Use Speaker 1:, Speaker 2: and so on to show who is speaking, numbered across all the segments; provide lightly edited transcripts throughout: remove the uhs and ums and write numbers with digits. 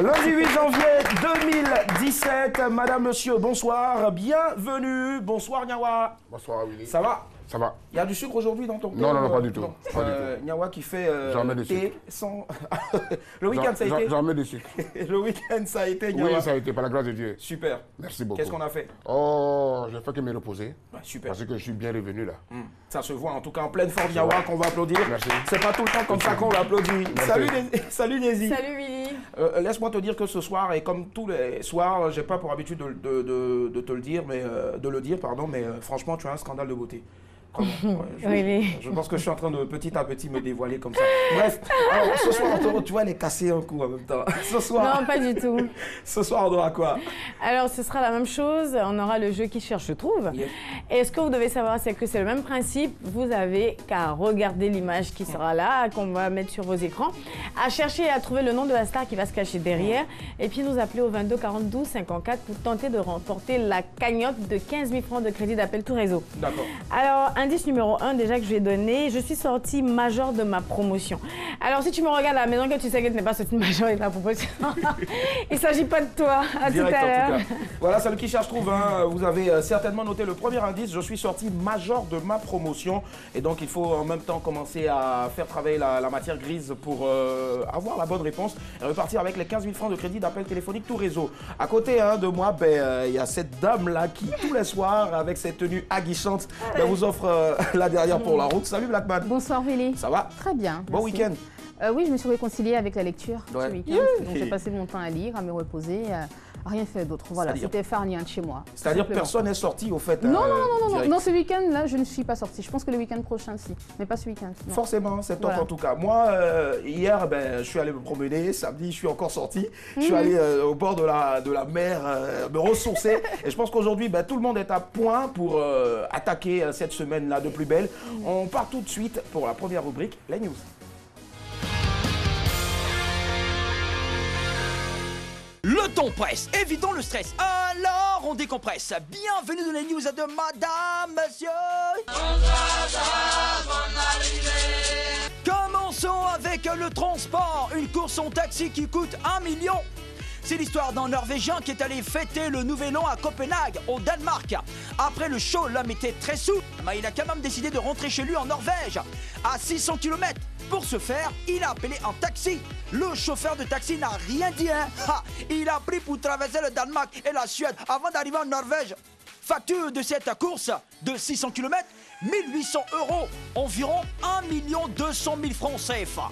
Speaker 1: Lundi 8 janvier 2017, madame, monsieur, bonsoir, bienvenue, bonsoir Nyawa.
Speaker 2: Bonsoir Willy.
Speaker 1: Ça va?
Speaker 2: Ça va.
Speaker 1: Il y a du sucre aujourd'hui dans ton thé?
Speaker 2: Non, pas du tout.
Speaker 1: Nyawa qui fait
Speaker 2: jamais de
Speaker 1: thé
Speaker 2: sucre.
Speaker 1: sans... Le week-end ça a été?
Speaker 2: Jamais de sucre.
Speaker 1: Le week-end ça a été, Nyawa?
Speaker 2: Oui, ça a été, par la grâce de Dieu.
Speaker 1: Super.
Speaker 2: Merci beaucoup.
Speaker 1: Qu'est-ce qu'on a fait?
Speaker 2: Oh, j'ai fait que me reposer.
Speaker 1: Ouais, super.
Speaker 2: Parce que je suis bien revenu là.
Speaker 1: Ça se voit en tout cas en pleine forme, Nyawa, qu'on va applaudir.
Speaker 2: Merci.
Speaker 1: C'est pas tout le temps comme ça qu'on l'applaudit. Salut Nézi.
Speaker 3: Salut Willy.
Speaker 1: Laisse-moi te dire que ce soir, et comme tous les soirs, j'ai pas pour habitude de te le dire, mais franchement, tu as un scandale de beauté. Je pense que je suis en train de petit à petit me dévoiler comme ça. Bref, alors ce soir, tu vois, elle est cassée un coup en même temps. Ce soir,
Speaker 3: Non, pas du tout.
Speaker 1: Ce soir, on aura quoi?
Speaker 3: Alors, ce sera la même chose. On aura le jeu qui cherche, je trouve.
Speaker 1: Yes.
Speaker 3: Et ce que vous devez savoir, c'est que c'est le même principe. Vous avez qu'à regarder l'image qui sera là, qu'on va mettre sur vos écrans, à chercher et à trouver le nom de la star qui va se cacher derrière, et puis nous appeler au 22 42 54 pour tenter de remporter la cagnotte de 15 000 francs de crédit d'appel tout réseau.
Speaker 1: D'accord.
Speaker 3: Alors, indice numéro 1, déjà que je vais donner, je suis sortie major de ma promotion. Alors, si tu me regardes à la maison, que tu sais que tu n'es pas sortie major de ta promotion, il ne s'agit pas de toi. À
Speaker 1: Direct,
Speaker 3: tout à l'heure.
Speaker 1: Voilà, celle qui cherche trouve. Hein. Vous avez certainement noté le premier indice. Je suis sorti major de ma promotion. Et donc, il faut en même temps commencer à faire travailler la matière grise pour avoir la bonne réponse et repartir avec les 15 000 francs de crédit d'appel téléphonique tout réseau. À côté de moi, il y a cette dame-là qui, tous les soirs, avec ses tenues aguichantes, vous offre la dernière pour la route. Salut Blackman.
Speaker 4: Bonsoir Willy.
Speaker 1: Ça va?
Speaker 4: Très bien.
Speaker 1: Bon
Speaker 4: merci.
Speaker 1: week-end.
Speaker 4: Oui, je me suis réconciliée avec la lecture
Speaker 1: Ouais.
Speaker 4: ce week-end. Donc j'ai passé mon temps à lire, à me reposer, à rien faire d'autre. Voilà, c'était farniente chez moi.
Speaker 1: C'est-à-dire personne n'est sorti au fait?
Speaker 4: Non, non, ce week-end-là, je ne suis pas sortie. Je pense que le week-end prochain, si. Mais pas ce week-end.
Speaker 1: Forcément, c'est top en tout cas. Moi, hier, je suis allé me promener. Samedi, je suis encore sorti. Je suis allé au bord de la mer me ressourcer. Et je pense qu'aujourd'hui, tout le monde est à point pour attaquer cette semaine-là de plus belle. On part tout de suite pour la première rubrique, les news.
Speaker 5: Le ton presse, évitons le stress, alors on décompresse. Bienvenue dans les news de Madame, Monsieur. Commençons avec le transport, une course en taxi qui coûte 1 million. C'est l'histoire d'un Norvégien qui est allé fêter le Nouvel An à Copenhague, au Danemark. Après le show, l'homme était très saoul, mais il a quand même décidé de rentrer chez lui en Norvège, à 600 km. Pour ce faire, il a appelé un taxi. Le chauffeur de taxi n'a rien dit, hein. Il a pris pour traverser le Danemark et la Suède avant d'arriver en Norvège. Facture de cette course de 600 km, 1800 €, environ 1 200 000 francs CFA.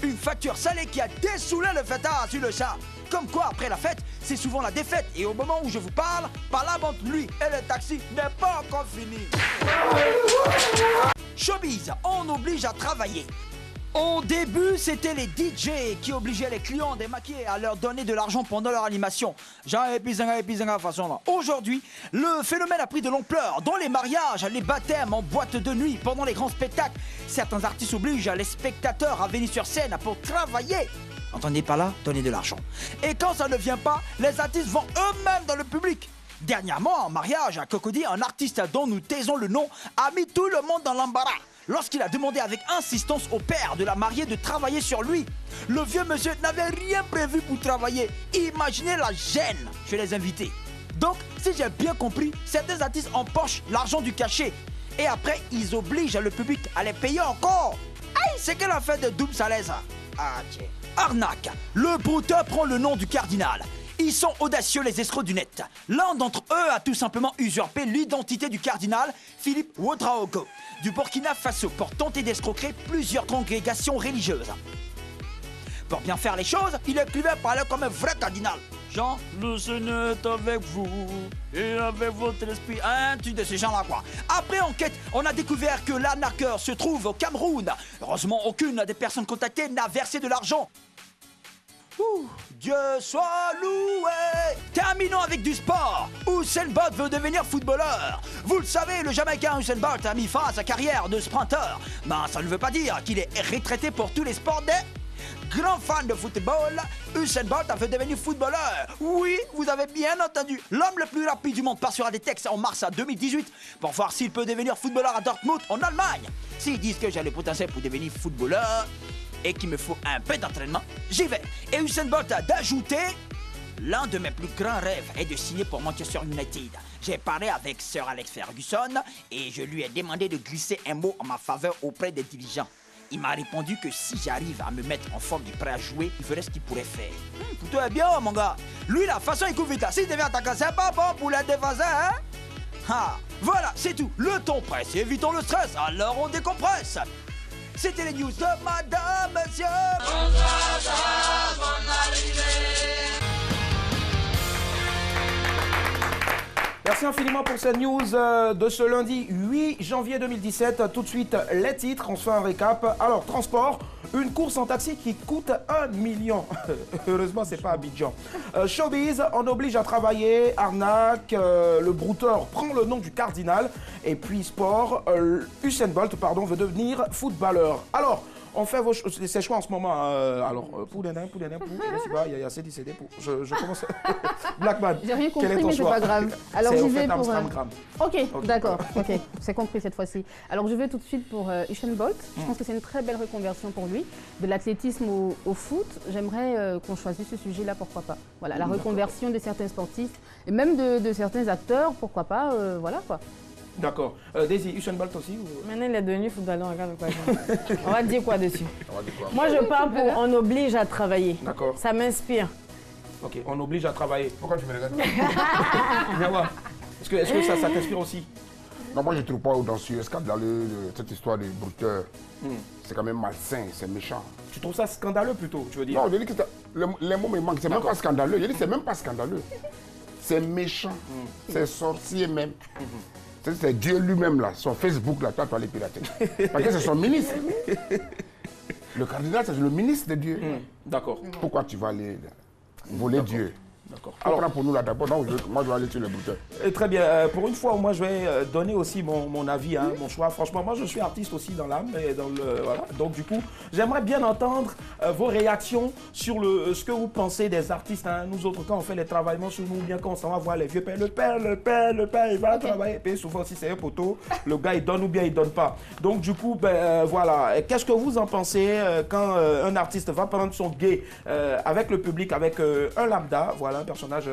Speaker 5: Une facture salée qui a dessoulé le fêtard sur le champ. Comme quoi, après la fête, c'est souvent la défaite. Et au moment où je vous parle, par là entre lui et le taxi n'est pas encore fini. Showbiz, on oblige à travailler. Au début, c'était les DJ qui obligeaient les clients à démaquiller, à leur donner de l'argent pendant leur animation. Genre épizanga façon là. Aujourd'hui, le phénomène a pris de l'ampleur. Dans les mariages, les baptêmes, en boîte de nuit, pendant les grands spectacles, certains artistes obligent les spectateurs à venir sur scène pour travailler. Entendez par là, donnez de l'argent. Et quand ça ne vient pas, les artistes vont eux-mêmes dans le public. Dernièrement, en mariage à Cocody, un artiste dont nous taisons le nom a mis tout le monde dans l'embarras lorsqu'il a demandé avec insistance au père de la mariée de travailler sur lui. Le vieux monsieur n'avait rien prévu pour travailler. Imaginez la gêne chez les invités. Donc, si j'ai bien compris, certains artistes empochent l'argent du cachet et après, ils obligent le public à les payer encore. Aïe, c'est quelle affaire de double salaire ça? Ah tiens. Arnaque. Le brouteur prend le nom du cardinal. Ils sont audacieux les escrocs du net. L'un d'entre eux a tout simplement usurpé l'identité du cardinal Philippe Ouedraogo du Burkina Faso pour tenter d'escroquer plusieurs congrégations religieuses. Pour bien faire les choses, il écrivait parler comme un vrai cardinal. Jean, le Seigneur est avec vous et avec votre esprit. Un truc de ces gens-là, quoi. Après enquête, on a découvert que l'arnaqueur se trouve au Cameroun. Heureusement, aucune des personnes contactées n'a versé de l'argent. Dieu soit loué. Terminons avec du sport. Usain Bolt veut devenir footballeur. Vous le savez, le Jamaïcain Usain Bolt a mis fin à sa carrière de sprinter. Mais ça ne veut pas dire qu'il est retraité pour tous les sports des... Grand fan de football, Usain Bolt veut devenir footballeur. Oui, vous avez bien entendu. L'homme le plus rapide du monde part sur un des textes en mars 2018 pour voir s'il peut devenir footballeur à Dortmund en Allemagne. S'ils disent que j'ai le potentiel pour devenir footballeur, et qu'il me faut un peu d'entraînement, j'y vais. Et Usain Bolt a d'ajouter, l'un de mes plus grands rêves est de signer pour Manchester United. J'ai parlé avec Sir Alex Ferguson et je lui ai demandé de glisser un mot en ma faveur auprès des dirigeants. Il m'a répondu que si j'arrive à me mettre en forme et prêt à jouer, il ferait ce qu'il pourrait faire. Plutôt bien, mon gars. Lui, la façon, il couvre vite. S'il devient attaquant, c'est pas bon pour la défense, hein? Ah, voilà, c'est tout. Le temps presse, évitons le stress, alors on décompresse. C'était les news de Madame, Monsieur.
Speaker 1: Merci infiniment pour cette news de ce lundi 8 janvier 2017. Tout de suite, les titres, on se fait un récap. Alors, transport, une course en taxi qui coûte 1 million. Heureusement, c'est pas Abidjan. Showbiz, on oblige à travailler. Arnaque, le brouteur prend le nom du cardinal. Et puis sport, Usain Bolt, veut devenir footballeur. Alors, on fait ces choix en ce moment. Pour je sais pas, il y a assez décédé pour. Je commence. Blackman.
Speaker 4: J'ai rien compris, mais c'est pas grave. Alors j'y vais pour. Ok, d'accord. Ok, c'est compris cette fois-ci. Alors je vais tout de suite pour Usain Bolt. Je pense que c'est une très belle reconversion pour lui. De l'athlétisme au foot. J'aimerais qu'on choisisse ce sujet-là, pourquoi pas. Voilà, la reconversion de certains sportifs et même de certains acteurs, pourquoi pas. Voilà quoi.
Speaker 1: D'accord. Daisy, Usain Bolt aussi ou...
Speaker 3: Maintenant, il est devenu footballeur. Regarde quoi. On va dire quoi dessus? Moi, je pars pour on oblige à travailler.
Speaker 1: D'accord.
Speaker 3: Ça m'inspire.
Speaker 1: Ok, on oblige à travailler.
Speaker 2: Pourquoi tu me regardes?
Speaker 1: Est-ce que ça t'inspire aussi?
Speaker 2: Non, moi je ne trouve pas audacieux, scandaleux cette histoire de brouteur. C'est quand même malsain, c'est méchant.
Speaker 1: Tu trouves ça scandaleux plutôt, tu veux dire?
Speaker 2: Non, je dis que les mots me manquent, c'est même pas scandaleux. Je dis c'est même pas scandaleux. C'est méchant, c'est sorcier même. C'est Dieu lui-même là, son Facebook là, toi tu vas les pirater. Parce que c'est son ministre. Le cardinal, c'est le ministre de Dieu.
Speaker 1: D'accord.
Speaker 2: Pourquoi tu vas aller voler Dieu?
Speaker 1: D'accord.
Speaker 2: Alors, prends pour nous là d'abord. Moi, je vais aller sur le brouteur.
Speaker 1: Très bien. Pour une fois, moi, je vais donner aussi mon avis, mon choix. Franchement, moi, je suis artiste aussi dans l'âme. Voilà. Donc, du coup, j'aimerais bien entendre vos réactions sur ce que vous pensez des artistes. Nous autres, quand on fait les travaillements sur nous, bien quand on s'en va voir les vieux pères, le père, il va travailler. Et souvent, si c'est un poteau, le gars, il donne ou bien il donne pas. Donc, du coup, voilà. Qu'est-ce que vous en pensez quand un artiste va prendre son guet avec le public, avec un lambda, voilà, un personnage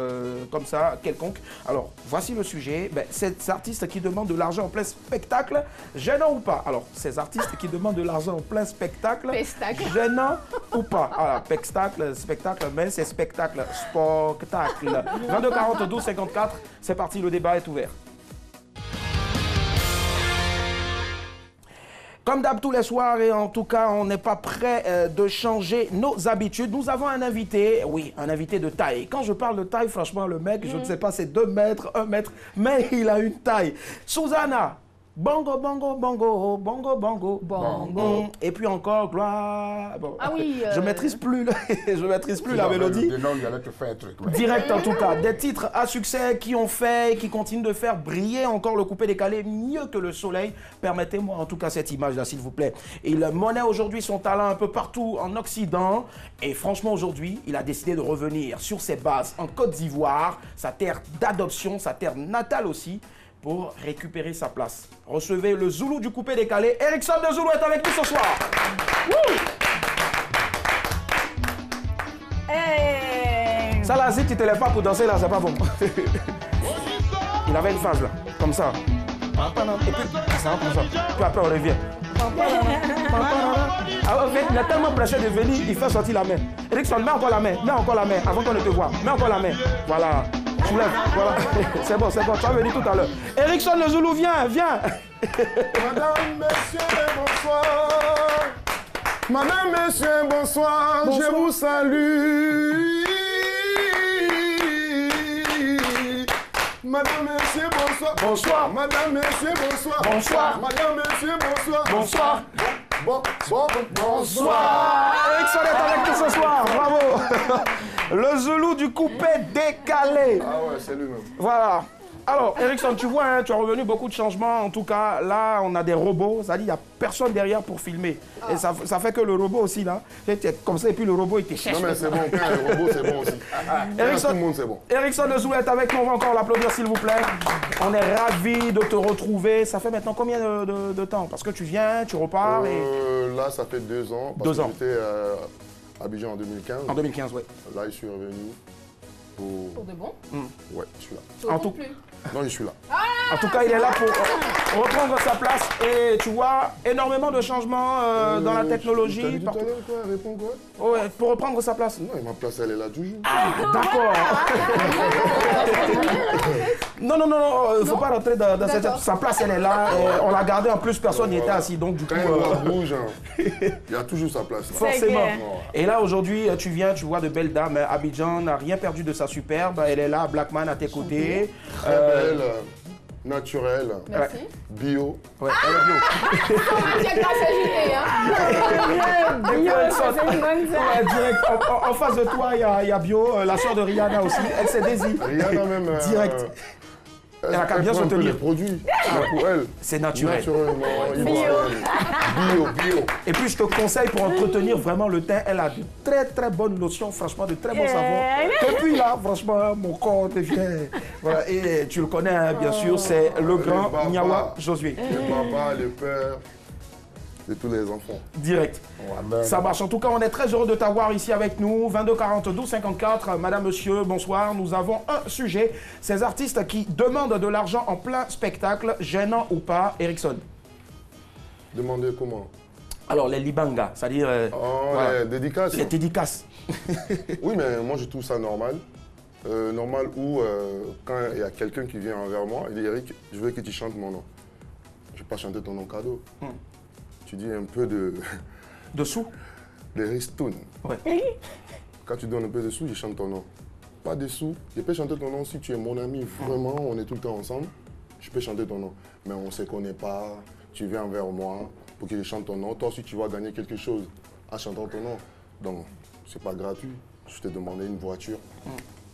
Speaker 1: comme ça, quelconque. Alors, voici le sujet. Ces artistes qui demandent de l'argent en plein spectacle, gênant ou pas? Alors, ces artistes qui demandent de l'argent en plein spectacle, gênant ou pas? Alors, spectacle, mais c'est spectacle, spectacle. 22 40 12 54, c'est parti, le débat est ouvert. Comme d'hab tous les soirs, et en tout cas, on n'est pas prêt de changer nos habitudes. Nous avons un invité, oui, un invité de taille. Quand je parle de taille, franchement, le mec, je ne sais pas, c'est 2 mètres, 1 mètre, mais il a une taille. Susanna, bongo, bongo, bongo, bongo, bongo, bongo. Et puis encore, gloire. Bon.
Speaker 4: Ah oui.
Speaker 1: Je maîtrise plus, la mélodie.
Speaker 2: Il allait te faire un truc.
Speaker 1: Direct en tout cas. Des titres à succès qui ont fait et qui continuent de faire briller encore le coupé décalé mieux que le soleil. Permettez-moi en tout cas cette image-là, s'il vous plaît. Il monnaie aujourd'hui son talent un peu partout en Occident. Et franchement, aujourd'hui, il a décidé de revenir sur ses bases en Côte d'Ivoire, sa terre d'adoption, sa terre natale aussi, pour récupérer sa place. Recevez le Zoulou du coupé décalé. Erickson de Zoulou est avec nous ce soir.
Speaker 3: Hey.
Speaker 1: Ça là, si tu te lèves pas pour danser là, c'est pas bon. Il avait une phase là, comme ça. Et puis, ça va comme ça. Puis après, on revient. En fait, il a tellement pressé de venir, il fait sortir la main. Erickson, mets encore la main, avant qu'on ne te voit. Mets encore la main. Voilà. Soulève, voilà. C'est bon, tu vas venir tout à l'heure. Erickson le Zoulou, viens.
Speaker 2: Madame, messieurs, bonsoir. Madame, messieurs, bonsoir. Je vous salue. Madame, messieurs, bonsoir.
Speaker 1: Bonsoir.
Speaker 2: Madame, messieurs, bonsoir.
Speaker 1: Bonsoir.
Speaker 2: Madame, messieurs, bonsoir.
Speaker 1: Bonsoir.
Speaker 2: Bonsoir.
Speaker 1: Erickson est avec nous ce soir, bravo. Le Zoulou du coupé décalé.
Speaker 2: Ah ouais, c'est lui-même.
Speaker 1: Voilà. Alors, Erickson, tu vois, hein, tu as revenu beaucoup de changements. En tout cas, là, on a des robots. Ça dit, il n'y a personne derrière pour filmer. Et ça fait que le robot aussi, là, comme ça, et puis le robot, il te cherche.
Speaker 6: Non, mais c'est bon, quand il y a le robot, c'est bon aussi.
Speaker 1: Erickson,
Speaker 6: tout le monde, c'est bon.
Speaker 1: Erickson Le Zou est avec nous. On va encore l'applaudir, s'il vous plaît. On est ravis de te retrouver. Ça fait maintenant combien de temps? Parce que tu viens, tu repars et...
Speaker 6: Là, ça fait 2 ans.
Speaker 1: Parce 2 ans.
Speaker 6: J'étais à Abidjan en 2015.
Speaker 1: En 2015, oui.
Speaker 6: Là, je suis revenu
Speaker 4: Pour de bon?
Speaker 6: Ouais, je suis là.
Speaker 1: En tout...
Speaker 6: Non, je suis là.
Speaker 1: En tout cas, il est là pour reprendre sa place. Et tu vois, énormément de changements dans la technologie.
Speaker 6: T'as dit tout à l'heure, quoi? Réponds quoi?
Speaker 1: Oh, ouais, pour reprendre sa place.
Speaker 6: Non, ma place, elle est là toujours.
Speaker 1: D'accord. Non, il ne faut pas rentrer dans cette... Sa place, elle est là. On l'a gardée. En plus, personne n'y était assis. Donc, du coup...
Speaker 6: Quand il bouge, il y a toujours sa place. Là.
Speaker 1: Forcément. Et là, aujourd'hui, tu viens, tu vois de belles dames. Abidjan n'a rien perdu de sa superbe. Elle est là, Blackman à tes côtés.
Speaker 6: Très belle, naturelle,
Speaker 4: Merci.
Speaker 6: bio.
Speaker 1: Ouais, elle est bio. Ouais, direct. En face de toi, il y a Bio, la soeur de Rihanna aussi. Elle s'est Daisy.
Speaker 6: Rihanna même.
Speaker 1: Direct. Elle a qu'à bien se tenir.
Speaker 6: Les produits pour elle.
Speaker 1: C'est naturel.
Speaker 6: Bio.
Speaker 1: Et puis je te conseille pour entretenir vraiment le teint, elle a de très très bonnes lotions, franchement de très bons savons. Et puis là, franchement, mon corps devient... Voilà. Et tu le connais hein, bien sûr, c'est le grand Niawa Josué.
Speaker 6: Le papa, le père de tous les enfants.
Speaker 1: Direct. Ça marche. En tout cas, on est très heureux de t'avoir ici avec nous. 22 40 12 54. Madame, monsieur, bonsoir. Nous avons un sujet. Ces artistes qui demandent de l'argent en plein spectacle, gênant ou pas, Erickson.
Speaker 6: Demandez comment?
Speaker 1: Alors, les libanga, c'est-à-dire...
Speaker 6: les dédicaces.
Speaker 1: Les dédicaces.
Speaker 6: Oui, mais moi, je trouve ça normal. Normal où, quand il y a quelqu'un qui vient envers moi, il dit, Eric, je veux que tu chantes mon nom. Je ne vais pas chanter ton nom cadeau. Tu dis un peu de...
Speaker 1: De sous?
Speaker 6: De ristournes.
Speaker 1: Ouais.
Speaker 6: Quand tu donnes un peu de sous, je chante ton nom. Pas de sous. Je peux chanter ton nom si tu es mon ami. Vraiment, on est tout le temps ensemble. Je peux chanter ton nom. Mais on ne se connaît pas. Tu viens vers moi pour que je chante ton nom. Toi aussi, tu vas gagner quelque chose en chantant ton nom. Donc, c'est pas gratuit. Je t'ai demandé une voiture.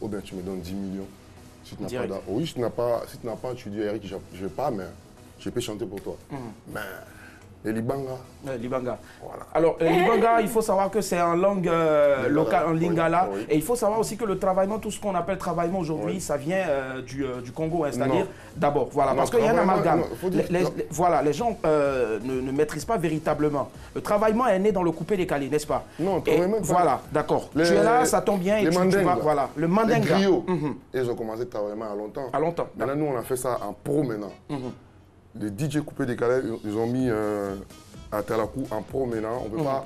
Speaker 6: Ou bien tu me donnes 10 millions. Si tu n'as pas oui, si tu n'as pas, tu dis Eric, je ne vais pas, mais je peux chanter pour toi. Mais les libanga.
Speaker 1: Libanga.
Speaker 6: Voilà.
Speaker 1: Alors, les libanga, il faut savoir que c'est en langue locale, en lingala. Oui. Et il faut savoir aussi que le travaillement, tout ce qu'on appelle travaillement aujourd'hui, ça vient du Congo, hein, c'est-à-dire d'abord. Voilà, parce qu'il y a un amalgame. Voilà, les gens ne maîtrisent pas véritablement. Le travaillement est né dans le coupé-décalé, n'est-ce pas?
Speaker 6: Non,
Speaker 1: voilà, d'accord. Tu es là, ça tombe bien.
Speaker 6: Les mandingas.
Speaker 1: Voilà, le mandinga.
Speaker 6: Les griots. Ils ont commencé le travaillement à longtemps.
Speaker 1: À longtemps.
Speaker 6: Maintenant, nous, on a fait ça en pro maintenant. Les DJ coupés décalés, ils ont mis à Talakou en pro maintenant. On ne peut pas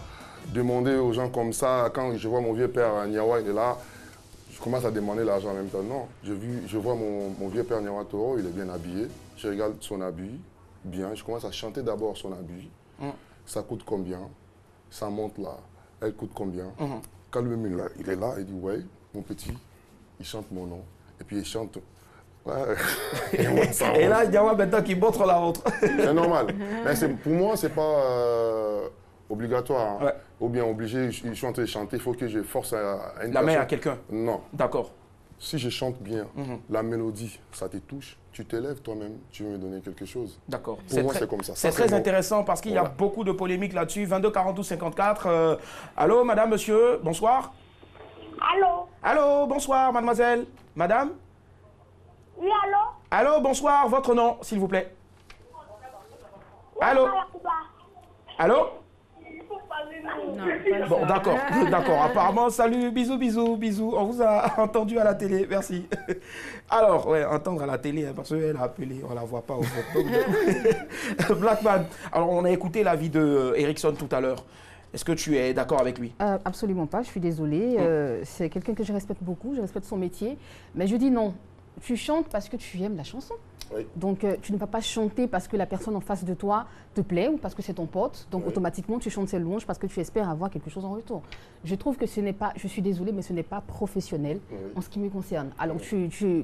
Speaker 6: demander aux gens comme ça. Quand je vois mon vieux père à Niawa, il est là, je commence à demander l'argent en même temps. Non, je vois mon vieux père Niawa Toro, il est bien habillé. Je regarde son habit, bien. Je commence à chanter d'abord son habit. Ça coûte combien? Ça monte là. Elle coûte combien? Quand lui-même il est là, il dit ouais, mon petit, il chante mon nom. Et puis il chante. Ouais.
Speaker 1: Et là, il y a maintenant qui montre la vôtre.
Speaker 6: C'est normal. Mais pour moi, ce n'est pas obligatoire. Hein. Ou bien obligé, je suis en train de chanter, il faut que je force à une
Speaker 1: la main à quelqu'un?
Speaker 6: Non.
Speaker 1: D'accord.
Speaker 6: Si je chante bien, la mélodie, ça te touche, tu t'élèves toi-même, tu veux me donner quelque chose.
Speaker 1: D'accord.
Speaker 6: Pour moi, c'est comme ça.
Speaker 1: C'est très intéressant parce qu'il y a beaucoup de polémiques là-dessus. 22 42 54. Allô, madame, monsieur, bonsoir.
Speaker 7: Allô.
Speaker 1: Allô, bonsoir, mademoiselle. Madame?
Speaker 7: Oui, allô?
Speaker 1: Allô, bonsoir, votre nom, s'il vous plaît. Allô? Allô? Bon, d'accord, d'accord. Apparemment, salut, bisous, bisous, bisous. On vous a entendu à la télé, merci. Alors, ouais, entendre à la télé, hein, parce qu'elle a appelé, on la voit pas au fait. Blackman, alors on a écouté l'avis de Erickson tout à l'heure. Est-ce que tu es d'accord avec lui?
Speaker 4: Absolument pas, je suis désolée. C'est quelqu'un que je respecte beaucoup, je respecte son métier. Mais je dis non. Tu chantes parce que tu aimes la chanson.
Speaker 2: Oui.
Speaker 4: Donc, tu ne vas pas chanter parce que la personne en face de toi te plaît ou parce que c'est ton pote. Donc, automatiquement, tu chantes ses louanges parce que tu espères avoir quelque chose en retour. Je trouve que ce n'est pas, je suis désolée, mais ce n'est pas professionnel en ce qui me concerne. Alors,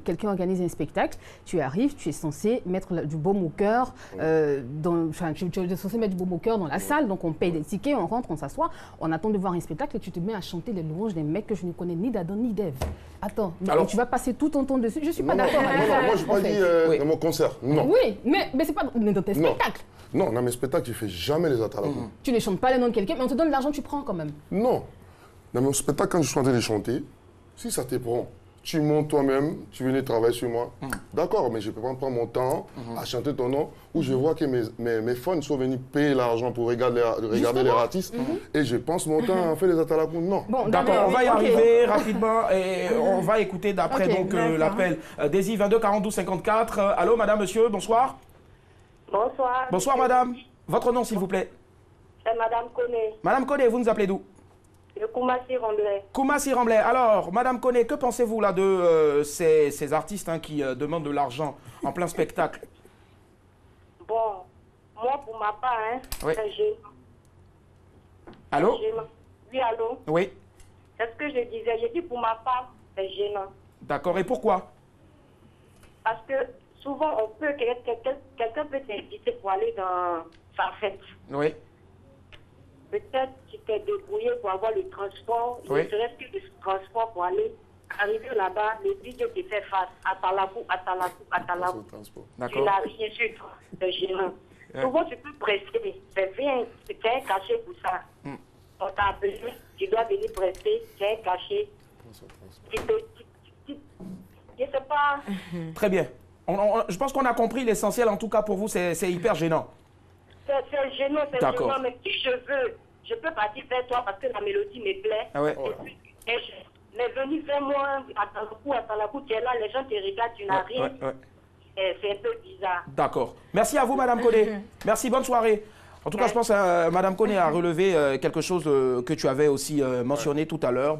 Speaker 4: quelqu'un organise un spectacle, tu arrives, tu es censé mettre du baume au cœur, tu es censé mettre du baume au cœur dans la salle. Donc, on paye des tickets, on rentre, on s'assoit, on attend de voir un spectacle et tu te mets à chanter les louanges des mecs que je ne connais ni d'Adam ni d'Ève. Attends, alors, tu vas passer tout ton temps dessus. Je ne suis pas d'accord avec ça.
Speaker 6: Non, moi, je n'ai pas dit dans mon concert. Non.
Speaker 4: Oui, mais c'est pas dans tes spectacles.
Speaker 6: Non, dans mes spectacles, je ne fais jamais les atalakou.
Speaker 4: Tu ne chantes pas les noms de quelqu'un, mais on te donne de l'argent, tu prends quand même.
Speaker 6: Non. Dans mon spectacle, quand je suis en train de chanter, si ça te prend, tu montes toi-même, tu venais travailler sur moi. D'accord, mais je ne peux pas prendre mon temps à chanter ton nom, où je vois que mes fans sont venus payer l'argent pour regarder les artistes, et je pense mon temps à faire les atalakou. Non.
Speaker 1: Bon, d'accord, on va y arriver rapidement, et on va écouter d'après l'appel. Daisy 22 42 54. Allô, madame, monsieur, bonsoir.
Speaker 7: Bonsoir.
Speaker 1: Bonsoir, madame. Votre nom, s'il vous plaît.
Speaker 7: C'est madame Koné.
Speaker 1: Madame Koné, vous nous appelez d'où?
Speaker 7: De Koumassi Ramblais.
Speaker 1: Koumassi Ramblais. Alors, madame Koné, que pensez-vous là de ces artistes qui demandent de l'argent en plein spectacle?
Speaker 7: Bon, moi, pour ma part, c'est gênant.
Speaker 1: Allô?
Speaker 7: Oui, allô?
Speaker 1: Oui.
Speaker 7: C'est ce que je disais. J'ai dit pour ma part, c'est gênant.
Speaker 1: D'accord, et pourquoi?
Speaker 7: Parce que souvent, quelqu'un peut t'inviter pour aller dans sa fête.
Speaker 1: Oui.
Speaker 7: Peut-être tu t'es débrouillé pour avoir le transport, il ne serait-ce que le transport pour aller. Arriver là-bas, le DJ te fait face. Atalakou. Tu n'as rien sur toi. C'est gênant. Souvent, tu peux prester. C'est bien, c'est un cachet pour ça. On t'a appelé, tu dois venir prester, c'est un cachet. Je ne sais pas.
Speaker 1: Très bien. Je pense qu'on a compris l'essentiel. En tout cas, pour vous, c'est hyper gênant.
Speaker 7: C'est gênant, mais si je peux partir vers toi parce que la mélodie me plaît.
Speaker 1: Ah ouais.
Speaker 7: Mais venir vers moi, Atalakou, tu es là, les gens te regardent, tu n'as rien. C'est un peu bizarre.
Speaker 1: D'accord. Merci à vous, madame Koné. Merci, bonne soirée. En tout cas, je pense que Mme Koné a relevé quelque chose que tu avais aussi mentionné tout à l'heure.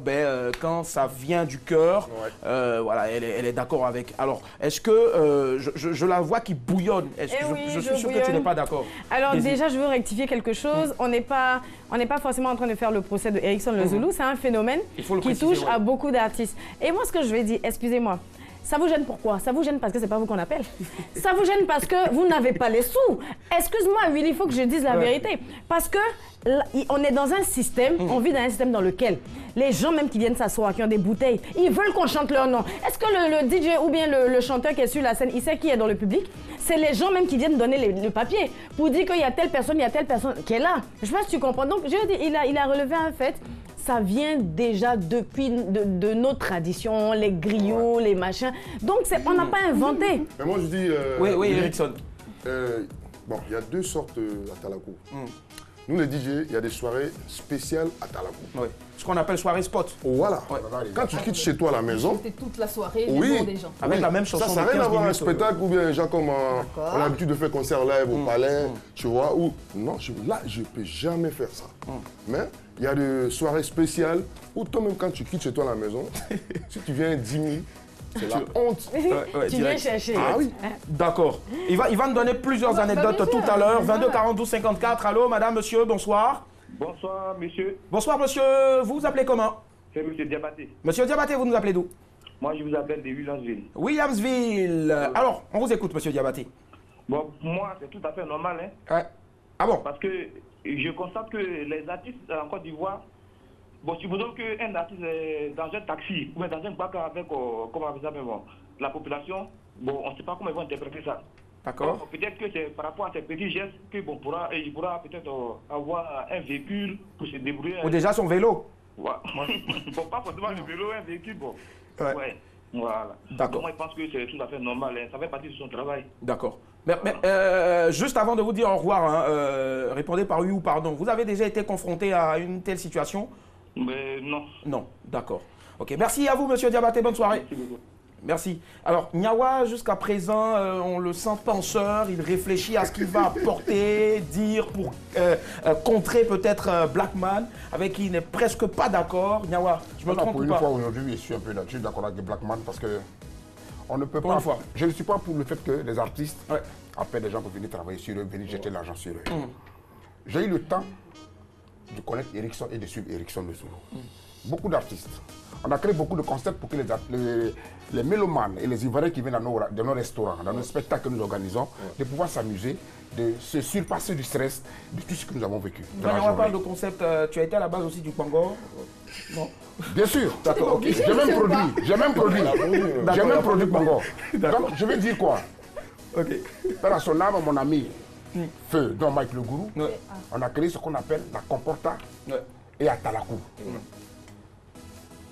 Speaker 1: Quand ça vient du cœur, voilà, elle est d'accord avec. Alors, est-ce que je la vois qui bouillonne? Je suis sûr que tu n'es pas d'accord.
Speaker 3: Alors déjà, je veux rectifier quelque chose. On n'est pas forcément en train de faire le procès de Erickson Le Zoulou. C'est un phénomène qui touche à beaucoup d'artistes. Et moi, ce que je vais dire, excusez-moi, ça vous gêne pourquoi? Ça vous gêne parce que c'est pas vous qu'on appelle. Ça vous gêne parce que vous n'avez pas les sous. Excuse-moi, Willy, il faut que je dise la vérité. Parce que là, on est dans un système, on vit dans un système dans lequel les gens même qui viennent s'asseoir, qui ont des bouteilles, ils veulent qu'on chante leur nom. Est-ce que le DJ ou bien le chanteur qui est sur la scène, il sait qui est dans le public? C'est les gens même qui viennent donner le papier pour dire qu'il y a telle personne qui est là. Je sais pas si tu comprends. Donc, je veux dire, il a relevé un fait. Ça vient déjà depuis de nos traditions, les griots, les machins. Donc, on n'a pas inventé.
Speaker 6: Mais moi, je dis...
Speaker 1: oui, Erickson.
Speaker 6: Bon, il y a deux sortes d'atalakou. Nous, les DJ, il y a des soirées spéciales atalakou.
Speaker 1: Oui. Ce qu'on appelle soirée spot.
Speaker 6: Voilà. Quand tu quittes chez toi à la maison...
Speaker 4: C'est toute la soirée, les noms des gens.
Speaker 1: Avec la même chanson.
Speaker 6: Ça n'a rien à voir avec un spectacle ou bien les gens comme on a l'habitude de faire concert live au palais, tu vois. Non, là, je ne peux jamais faire ça. Mais il y a des soirées spéciales où toi-même, quand tu quittes chez toi à la maison, si tu viens 10 000, c'est la honte.
Speaker 3: Tu viens chercher.
Speaker 1: Ah oui. D'accord. Il va nous donner plusieurs anecdotes tout à l'heure. 22 42 54. Allô, madame, monsieur, bonsoir.
Speaker 8: Bonsoir, monsieur.
Speaker 1: Bonsoir, monsieur. Vous vous appelez comment?
Speaker 8: C'est monsieur Diabaté.
Speaker 1: Monsieur Diabaté, vous nous appelez d'où?
Speaker 8: Moi, je vous appelle de Williamsville.
Speaker 1: Williamsville. Alors, on vous écoute, monsieur Diabaté.
Speaker 8: Bon, pour moi, c'est tout à fait normal.
Speaker 1: Ouais. Ah bon?
Speaker 8: Parce que je constate que les artistes en Côte d'Ivoire, bon, supposons qu'un artiste est dans un taxi ou dans un bac avec, comment on appelle ça, la population, bon, on ne sait pas comment ils vont interpréter ça.
Speaker 1: D'accord.
Speaker 8: Peut-être que c'est par rapport à ces petits gestes qu'il pourra peut-être avoir un véhicule pour se débrouiller.
Speaker 1: Ou déjà son vélo.
Speaker 8: Ouais. Bon, pas forcément le vélo, un véhicule, bon. Ouais. Voilà.
Speaker 1: D'accord.
Speaker 8: Moi, je pense que c'est tout à fait normal. Ça fait partie de son travail.
Speaker 1: D'accord. Mais juste avant de vous dire au revoir, répondez par oui ou par non. Vous avez déjà été confronté à une telle situation?
Speaker 8: Mais non.
Speaker 1: Non, d'accord. Ok, merci à vous, monsieur Diabaté. Bonne soirée.
Speaker 8: Merci beaucoup.
Speaker 1: Merci. Alors, Nyawa, jusqu'à présent, on le sent penseur, il réfléchit à ce qu'il va apporter, dire pour contrer peut-être Blackman, avec qui il n'est presque pas d'accord. Nyawa, je me trompe ou pas?
Speaker 2: Pour une fois, aujourd'hui, je suis un peu d'accord avec Blackman parce que On ne peut pas. Je ne suis pas pour le fait que les artistes appellent des gens pour venir travailler sur eux, venir jeter l'argent sur eux. J'ai eu le temps de connaître Erickson et de suivre Erickson Le Zulu. Beaucoup d'artistes. On a créé beaucoup de concepts pour que les mélomanes et les Ivoiriens qui viennent dans nos restaurants, dans nos spectacles que nous organisons, de pouvoir s'amuser, de se surpasser du stress, de tout ce que nous avons vécu.
Speaker 1: Quand on parle de concept, tu as été à la base aussi du Congo? Non.
Speaker 2: Bien sûr. D'accord, ok. J'ai même produit Congo. Donc, je vais dire quoi? Ok. Par son âme, mon ami, Feu, dont Mike Le Gourou, on a créé ce qu'on appelle la Comporta et Atalakou.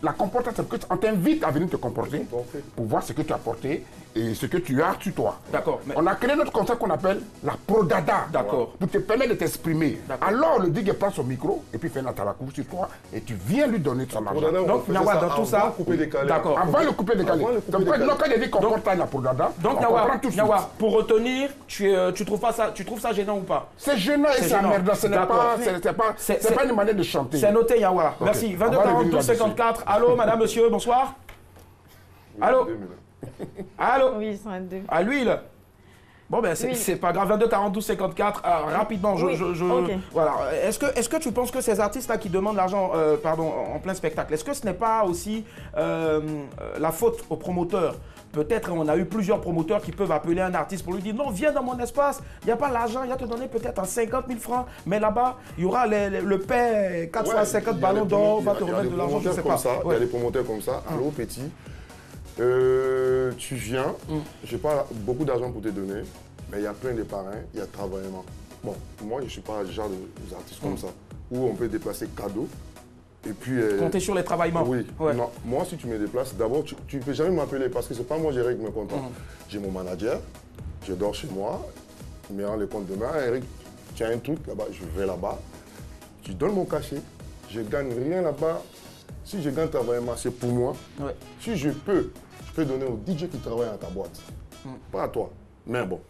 Speaker 2: La comporta, c'est qu'on t'invite à venir te comporter pour voir ce que tu as porté et ce que tu as sur toi.
Speaker 1: D'accord.
Speaker 2: On a créé notre concept qu'on appelle la prodada.
Speaker 1: D'accord.
Speaker 2: Pour te permettre de t'exprimer. Alors le DJ prend son micro et puis fait un atalakou sur toi et tu viens lui donner son argent.
Speaker 1: Donc Nyawa, dans tout ça,
Speaker 2: d'accord. Avant le couper décalé. Donc quand il dit comporta la prodada,
Speaker 1: donc Nyawa, pour retenir, tu trouves pas ça, tu trouves ça gênant ou pas?
Speaker 2: C'est gênant et c'est merde. Ce n'est pas une manière de chanter.
Speaker 1: C'est noté Nyawa. Merci. 22 42 54. Allô, madame, monsieur, bonsoir. Allô. Allô.
Speaker 3: Oui, ils sont à deux.
Speaker 1: À l'huile. Bon, ben, c'est pas grave. 22 42 54. Rapidement, voilà. Est-ce que tu penses que ces artistes-là qui demandent l'argent en plein spectacle, est-ce que ce n'est pas aussi la faute aux promoteurs? Peut-être on a eu plusieurs promoteurs qui peuvent appeler un artiste pour lui dire non, viens dans mon espace, il n'y a pas l'argent, il va te donner peut-être 50 000 francs, mais là-bas, il y aura le paix 4 fois 50 ballons d'or, va te remettre de l'argent, je ne sais pas.
Speaker 6: Il y a des promoteurs comme ça. Allô, petit, tu viens, je n'ai pas beaucoup d'argent pour te donner, mais il y a plein de parrains, il y a travaillement. Bon, moi, je ne suis pas le genre d'artiste comme ça, où on peut déplacer cadeau. Et puis,
Speaker 1: compter sur les travaillements.
Speaker 6: Oui. Ouais. Non, moi, si tu me déplaces, d'abord, tu ne peux jamais m'appeler parce que ce n'est pas moi qui règle mes comptes. J'ai mon manager, je dors chez moi, il me rend les comptes demain. Eric, tu as un truc là-bas, je vais là-bas. Tu donnes mon cachet, je ne gagne rien là-bas. Si je gagne travaillement, c'est pour moi. Ouais. Si je peux donner au DJ qui travaille à ta boîte. Pas à toi. Mais bon.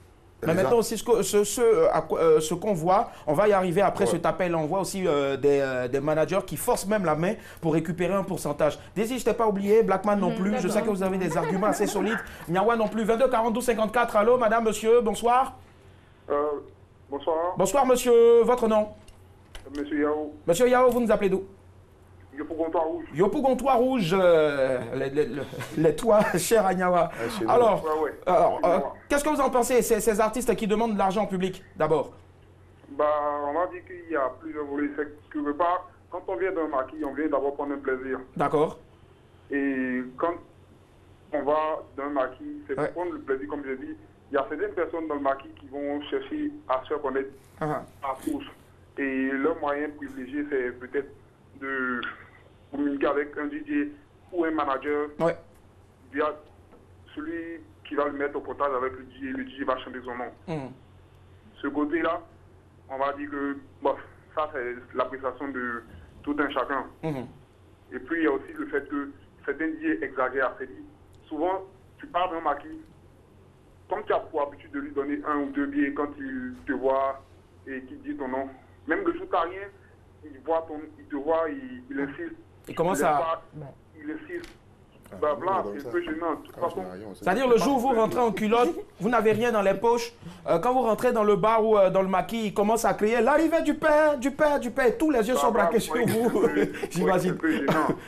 Speaker 1: Mais maintenant aussi, ce qu'on voit, on va y arriver après cet appel, on voit aussi des managers qui forcent même la main pour récupérer un pourcentage. Daisy, je t'ai pas oublié, Blackman non plus, je sais que vous avez des arguments assez solides. Nyawa non plus, 22 42 54, allô, madame, monsieur, bonsoir.
Speaker 9: Bonsoir.
Speaker 1: Bonsoir, monsieur, votre nom?
Speaker 9: Monsieur Yao.
Speaker 1: Monsieur Yao, vous nous appelez d'où?
Speaker 9: Yopougontois Rouge.
Speaker 1: Yopougontois Rouge, les toits chers à Nyawa. Alors, qu'est-ce que vous en pensez, ces artistes qui demandent de l'argent public, d'abord?
Speaker 9: On va dire qu'il y a plusieurs volets. C'est que quand on vient d'un maquis, on vient d'abord prendre un plaisir.
Speaker 1: D'accord.
Speaker 9: Et quand on va d'un maquis, c'est pour prendre le plaisir, comme je dis. Il y a certaines personnes dans le maquis qui vont chercher à se reconnaître à tous. Et leur moyen privilégié, c'est peut-être de communiquer avec un DJ ou un manager via celui qui va le mettre au potage avec le DJ va chanter son nom. Ce côté-là, on va dire que ça c'est l'appréciation de tout un chacun. Et puis il y a aussi le fait que certains DJ exagèrent. Souvent, tu pars d'un maquis, comme tu as pour habitude de lui donner 1 ou 2 billets quand il te voit et qu'il dit ton nom, même le jour t'as rien, il te voit, il insiste.
Speaker 1: Il commence à...
Speaker 9: Il insiste. C'est un peu gênant.
Speaker 1: C'est-à-dire le jour où vous rentrez en culotte, vous n'avez rien dans les poches. Quand vous rentrez dans le bar ou dans le maquis, il commence à crier l'arrivée du pain, du pain, du pain. Et tous les yeux sont braqués sur vous. J'imagine.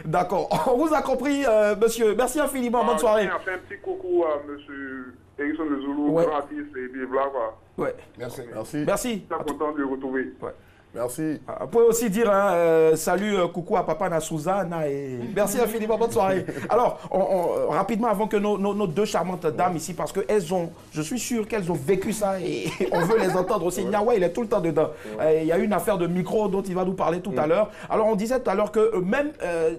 Speaker 1: D'accord. On vous a compris, monsieur. Merci infiniment. Bonne soirée.
Speaker 9: On fait un petit coucou à monsieur Erickson Le Zulu, grand artiste et puis voilà.
Speaker 1: Ouais.
Speaker 6: Merci.
Speaker 1: Merci.
Speaker 9: Je suis content de le retrouver.
Speaker 6: Merci.
Speaker 1: Vous pouvez aussi dire salut, coucou à Papa Nassouzana et merci infiniment, bonne soirée. Alors, rapidement, avant que nos deux charmantes dames ici, parce qu'elles ont, je suis sûr qu'elles ont vécu ça et on veut les entendre aussi. Nyawa, il est tout le temps dedans. Il y a une affaire de micro dont il va nous parler tout à l'heure. Alors, on disait tout à l'heure que même,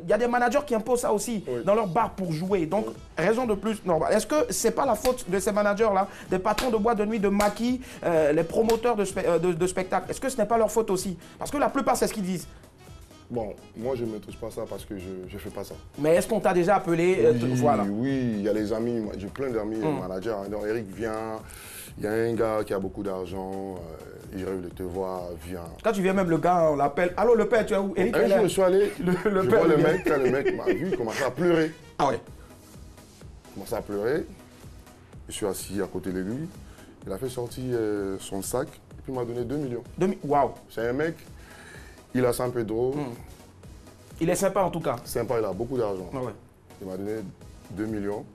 Speaker 1: il y a des managers qui imposent ça aussi dans leur bar pour jouer. Donc, raison de plus normale. Est-ce que c'est pas la faute de ces managers-là, des patrons de boîte de nuit, de maquis, les promoteurs de spectacles? Est-ce que ce n'est pas leur faute aussi? Parce que la plupart, c'est ce qu'ils disent.
Speaker 6: Bon, moi, je ne maîtrise pas ça parce que je ne fais pas ça.
Speaker 1: Mais est-ce qu'on t'a déjà appelé
Speaker 6: Oui, il y a les amis, j'ai plein d'amis managers. Donc, Eric, viens, il y a un gars qui a beaucoup d'argent, il rêve de te voir, viens.
Speaker 1: Quand tu viens même, le gars, on l'appelle. Allô, le père, tu es où? Eric,
Speaker 6: un jour, je suis allé, je vois le mec, quand le mec m'a vu, il commençait à pleurer.
Speaker 1: Ah ouais?
Speaker 6: Il commençait à pleurer. Je suis assis à côté de lui. Il a fait sortir son sac et puis il m'a donné 2 millions.
Speaker 1: Waouh.
Speaker 6: C'est un mec, il a ça un peu drôle.
Speaker 1: Il est sympa en tout cas.
Speaker 6: Sympa, il a beaucoup d'argent.
Speaker 1: Ah ouais.
Speaker 6: Il m'a donné 2 millions.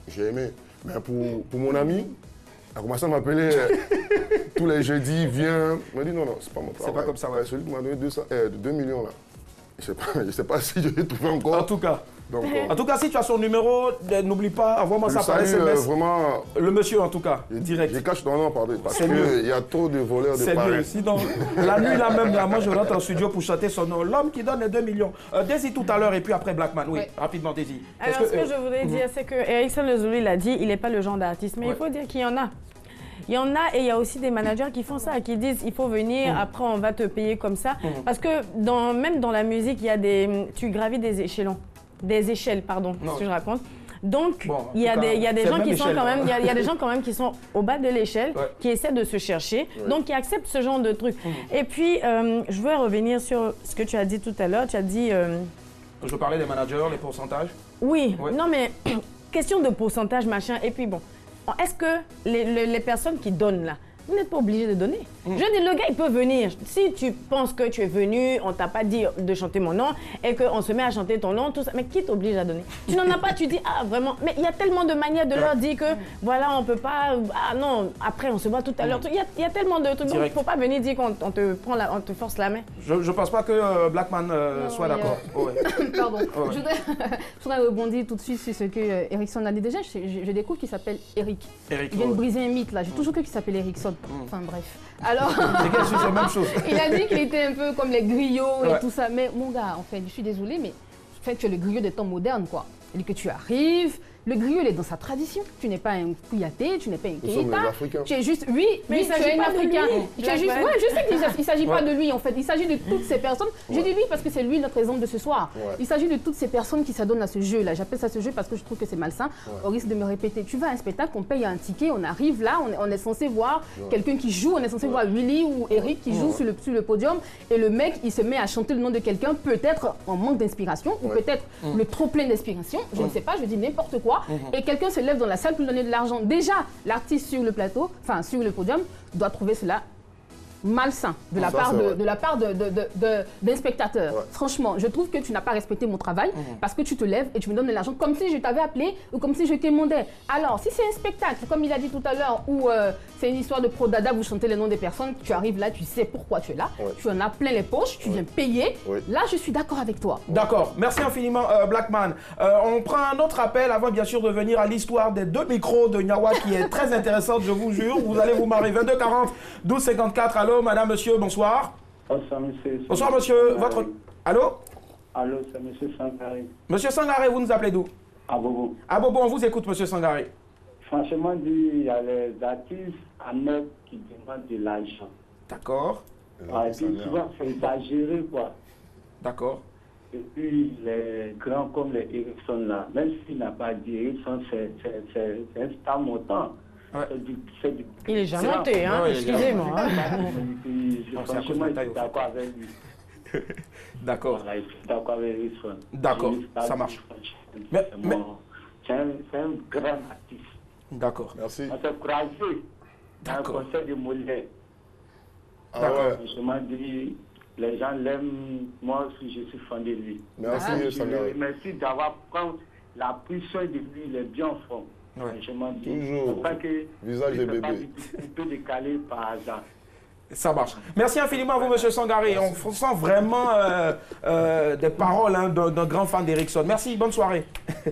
Speaker 6: J'ai aimé. Mais pour mon ami, il a commencé à m'appeler tous les jeudis, viens. Il m'a dit non, c'est pas mon travail.
Speaker 1: C'est pas comme ça, ouais.
Speaker 6: Celui qui m'a donné 2 millions là. Je ne sais pas si je vais trouver encore.
Speaker 1: En tout cas.
Speaker 6: Donc,
Speaker 1: en tout cas, si tu as son numéro, n'oublie pas, envoie-moi ça par SMS.
Speaker 6: Vraiment,
Speaker 1: le monsieur, en tout cas, direct.
Speaker 6: Je cache ton nom, pardon, parce qu'il y a trop de voleurs de pareil.
Speaker 1: C'est mieux. Sinon, la nuit, là même, moi, je rentre en studio pour chanter son nom. L'homme qui donne les 2 millions. Daisy tout à l'heure, et puis après Blackman. Oui, rapidement, Daisy.
Speaker 3: Alors, ce que je voudrais dire, c'est que Erickson Le Zulu, il a dit, il n'est pas le genre d'artiste. Mais il faut dire qu'il y en a. Il y en a et il y a aussi des managers qui font ça, qui disent il faut venir, après on va te payer comme ça. Parce que même dans la musique, il y a tu gravis des échelons. Des échelles, pardon, ce que je raconte. Donc, il y a des gens qui sont quand même, il y a des gens quand même qui sont au bas de l'échelle, qui essaient de se chercher, donc qui acceptent ce genre de trucs. Et puis, je veux revenir sur ce que tu as dit tout à l'heure. Tu as dit...
Speaker 1: Je parlais des managers, les pourcentages.
Speaker 3: Oui, non mais, question de pourcentage, machin, et puis bon. Est-ce que les personnes qui donnent là, vous n'êtes pas obligé de donner. Je dis, le gars, il peut venir. Si tu penses que tu es venu, on t'a pas dit de chanter mon nom et qu'on se met à chanter ton nom, tout ça, mais qui t'oblige à donner? Tu n'en as pas, tu dis, ah vraiment, mais il y a tellement de manières de leur dire que, voilà, on peut pas, ah non, après on se voit tout à l'heure. Il y a tellement de trucs, donc il ne faut pas venir dire qu'on te force la main.
Speaker 1: Je ne pense pas que Blackman soit d'accord.
Speaker 4: Pardon. Je voudrais rebondir tout de suite sur ce que Erickson a dit. Déjà, je découvre qu'il s'appelle Eric. Il vient de briser un mythe là. J'ai toujours cru qu'il s'appelait Erickson. Enfin bref. Alors,
Speaker 1: c'est la même chose.
Speaker 4: Il a dit qu'il était un peu comme les griots et tout ça. Mais mon gars, en fait, je suis désolée, mais en fait, tu es le griot des temps modernes, quoi. Il dit que tu arrives. Le griot, il est dans sa tradition. Tu n'es pas un Kouyaté, tu n'es pas un Keita. Tu es juste, oui, mais tu es un Africain. Tu es juste, ouais, je sais qu'il ne s'agit pas de lui, en fait. Il s'agit de toutes ces personnes. Je dis lui parce que c'est lui notre exemple de ce soir. Il s'agit de toutes ces personnes qui s'adonnent à ce jeu-là. J'appelle ça ce jeu parce que je trouve que c'est malsain. Au risque de me répéter. Tu vas à un spectacle, on paye un ticket, on arrive là, on est censé voir quelqu'un qui joue, on est censé voir Willy ou Eric qui joue sur le podium. Et le mec, il se met à chanter le nom de quelqu'un, peut-être en manque d'inspiration ou peut-être le trop plein d'inspiration. Je ne sais pas, je dis n'importe quoi. Et quelqu'un se lève dans la salle pour donner de l'argent. Déjà, l'artiste sur le plateau, enfin sur le podium, doit trouver cela malsain de la part d'un spectateur. Franchement, je trouve que tu n'as pas respecté mon travail parce que tu te lèves et tu me donnes de l'argent comme si je t'avais appelé ou comme si je t'émondais. Alors, si c'est un spectacle, comme il a dit tout à l'heure, où c'est une histoire de pro-dada, vous chantez les noms des personnes, tu arrives là, tu sais pourquoi tu es là, tu en as plein les poches, tu viens payer. Là, je suis d'accord avec toi.
Speaker 1: D'accord. Merci infiniment, Blackman. On prend un autre appel avant, bien sûr, de venir à l'histoire des 2 micros de Nyawa qui est très intéressante, je vous jure. Vous allez vous marrer. 22 40 12 54. Allô, madame, monsieur, bonsoir.
Speaker 10: Bonsoir, monsieur.
Speaker 1: Bonsoir, monsieur. Votre... Allô?
Speaker 10: Allô, c'est monsieur Sangaré.
Speaker 1: Monsieur Sangaré, vous nous appelez d'où?
Speaker 10: À Bobo.
Speaker 1: À Bobo, on vous écoute, monsieur Sangaré.
Speaker 10: Franchement, il y a les artistes à neuf qui demandent de l'argent.
Speaker 1: D'accord.
Speaker 10: Et puis souvent, c'est exagéré, quoi.
Speaker 1: D'accord.
Speaker 10: Et puis, les grands comme les Erickson, là, même s'il n'a pas dit Erickson, c'est un star montant.
Speaker 3: Il est jamais monté, hein, excusez-moi.
Speaker 10: Franchement, je suis d'accord avec lui.
Speaker 1: D'accord.
Speaker 10: Voilà, je suis d'accord avec Erickson.
Speaker 1: D'accord, ça marche.
Speaker 10: C'est un grand artiste.
Speaker 1: D'accord.
Speaker 6: Merci.
Speaker 10: On s'est croisé dans un concert de Molière.
Speaker 6: D'accord.
Speaker 10: Je m'en dis, les gens l'aiment, moi aussi je suis fan de lui.
Speaker 6: Merci,
Speaker 10: Sangaré. Merci d'avoir pris la pression de lui, il est bien en forme. Je m'en dis,
Speaker 6: toujours.
Speaker 10: Pas que
Speaker 6: visage de bébé.
Speaker 10: Il peut décaler par hasard.
Speaker 1: Ça marche. Merci infiniment à vous, monsieur Sangaré. On sent vraiment des paroles d'un grand fan d'Erickson. Merci, bonne soirée.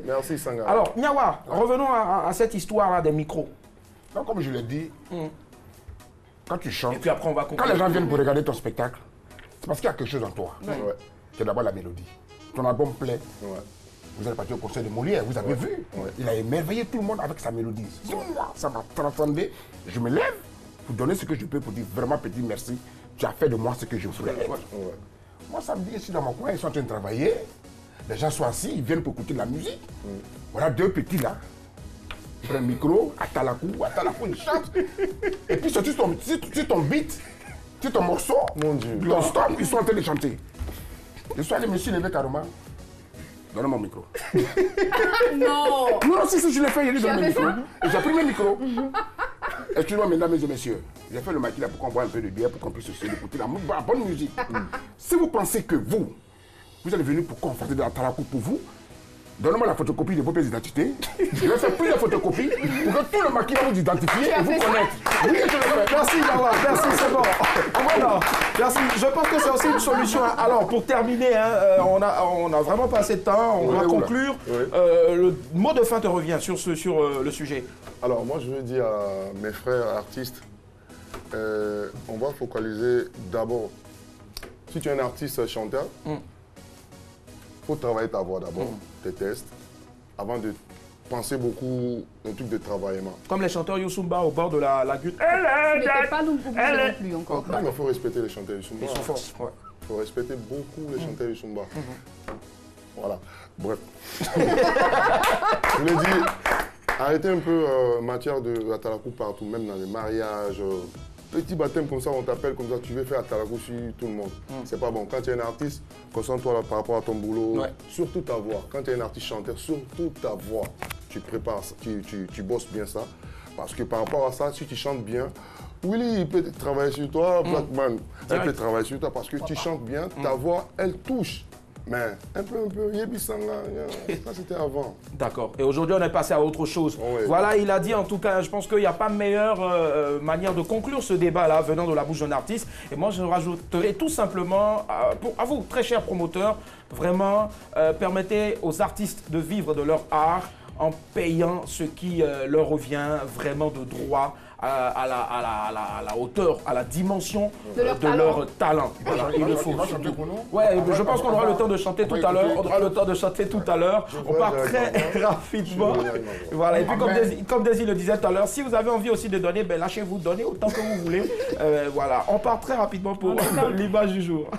Speaker 6: Merci, Sangaré.
Speaker 1: Alors, Nyawa, revenons à cette histoire-là des micros.
Speaker 2: Donc, comme je l'ai dit, quand tu chantes,
Speaker 1: et puis après, on va
Speaker 2: quand les gens viennent pour regarder ton spectacle, c'est parce qu'il y a quelque chose en toi. C'est d'abord la mélodie. Ton album plaît. Vous êtes parti au concert de Molière, vous avez vu. Il a émerveillé tout le monde avec sa mélodie. Ça m'a transcendé. Je me lève pour donner ce que je peux, pour dire vraiment petit merci. Tu as fait de moi ce que je voulais être. Moi, ça me dit, ici dans mon coin, ils sont en train de travailler. Les gens sont assis, ils viennent pour écouter de la musique. Voilà 2 petits là. Ils prennent un micro, Atalakou, ils chantent. Et puis surtout sur ton beat, sur ton morceau, ton stop, ils sont en train de chanter. Je suis allé me lever carrément. Donne mon micro.
Speaker 4: Non.
Speaker 2: Non, si, je l'ai fait, il est dans le micro. J'ai pris le micro. Excusez-moi, mesdames et messieurs. J'ai fait le maquis là pour qu'on boive un peu de bière, pour qu'on puisse écouter la bonne musique. Si vous pensez que vous allez venir pour conforter de la Talakou pour vous, donnez-moi la photocopie de vos pièces d'identité. Je vais faire plusieurs photocopies pour que tout le maquis va vous identifier et vous connaître. Oui, je le fais.
Speaker 1: Merci, Yawa. Merci, c'est bon. Voilà. Merci. Je pense que c'est aussi une solution. Alors, pour terminer, hein, on a vraiment pas assez de temps. On va conclure. Le mot de fin te revient sur le sujet.
Speaker 6: Alors, moi, je veux dire à mes frères artistes, on va focaliser d'abord. Si tu es un artiste chanteur, il faut travailler ta voix d'abord, tes tests, avant de penser beaucoup au truc de travaillement.
Speaker 1: Comme les chanteurs Youssumba au bord de la goutte.
Speaker 4: Mais pas nous plus encore.
Speaker 6: Non, mais il faut respecter les chanteurs Youssumba.
Speaker 1: Ils sont forts.
Speaker 6: Il faut respecter beaucoup les chanteurs Youssumba. Voilà. Bref. Je voulais dire, arrêtez un peu matière de la Talakou partout, même dans les mariages. Petit baptême comme ça, on t'appelle comme ça, tu veux faire la Talakou sur tout le monde. C'est pas bon. Quand tu es un artiste, concentre-toi par rapport à ton boulot, surtout ta voix. Quand tu es un artiste chanteur, surtout ta voix. Tu prépares ça, tu bosses bien ça. Parce que par rapport à ça, si tu chantes bien, Willy, il peut travailler sur toi, Blackman, elle peut travailler sur toi parce que tu chantes bien, ta voix, elle touche. Mais un peu, Yébissanga, ça c'était avant.
Speaker 1: D'accord. Et aujourd'hui, on est passé à autre chose. Voilà, il a dit en tout cas, je pense qu'il n'y a pas meilleure manière de conclure ce débat-là venant de la bouche d'un artiste. Et moi, je rajouterai tout simplement, à vous, très chers promoteurs, vraiment, permettez aux artistes de vivre de leur art en payant ce qui leur revient vraiment de droit à la hauteur, à la dimension de leur talent. Voilà, il le faut. Ouais, je pense qu'on aura le temps de chanter tout à l'heure. On aura le temps de chanter tout à l'heure. On part très rapidement. Voilà. Et puis comme Daisy le disait tout à l'heure, si vous avez envie aussi de donner, ben lâchez-vous, donnez autant que vous voulez. Voilà. On part très rapidement pour l'image du jour.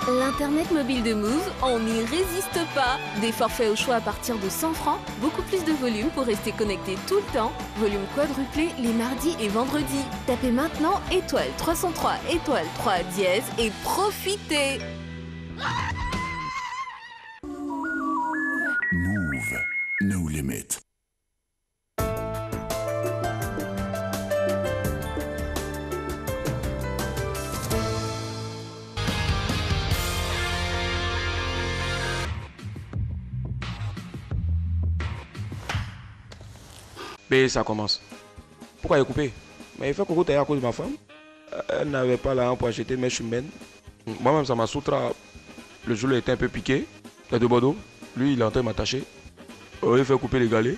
Speaker 11: L'Internet mobile de Move, on n'y résiste pas. Des forfaits au choix à partir de 100 francs, beaucoup plus de volume pour rester connecté tout le temps. Volume quadruplé les mardis et vendredis. Tapez maintenant étoile 303 étoile 3 dièse et profitez.
Speaker 12: Move, no limit.
Speaker 1: Et ça commence. Pourquoi il est coupé? Mais il fait coucou à cause de ma femme. Elle n'avait pas l'argent pour acheter mes chumènes. Moi-même, ça m'a soutra. Le jour, il était un peu piqué. Il de Bordeaux. Lui, il est en train de m'attacher. Il fait couper les galets.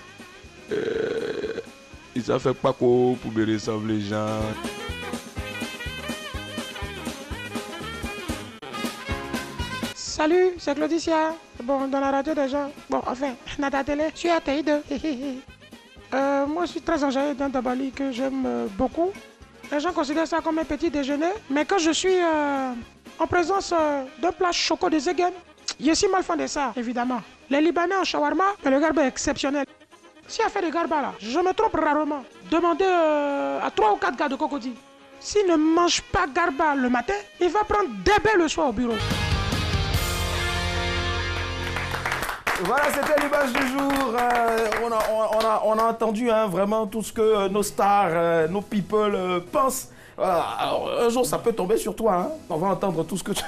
Speaker 1: Il s'est fait pas pour me ressembler les gens.
Speaker 13: Salut, c'est Claudicia. Bon, dans la radio déjà. Bon, enfin, dans la télé, je suis à TI2. Moi, je suis très enjaillé d'un tabali que j'aime beaucoup. Les gens considèrent ça comme un petit déjeuner. Mais quand je suis en présence d'un plat choco de Zegen, je suis mal fan de ça, évidemment. Les Libanais en shawarma, mais le garba est exceptionnel. Si elle fait des garba là, je me trompe rarement. Demandez à 3 ou 4 gars de Cocody. S'il ne mange pas garba le matin, il va prendre des bains le soir au bureau.
Speaker 1: Voilà, c'était l'image du jour. On a entendu vraiment tout ce que nos stars, nos people pensent. Voilà. Alors, un jour, ça peut tomber sur toi. Hein. On va entendre tout ce que tu...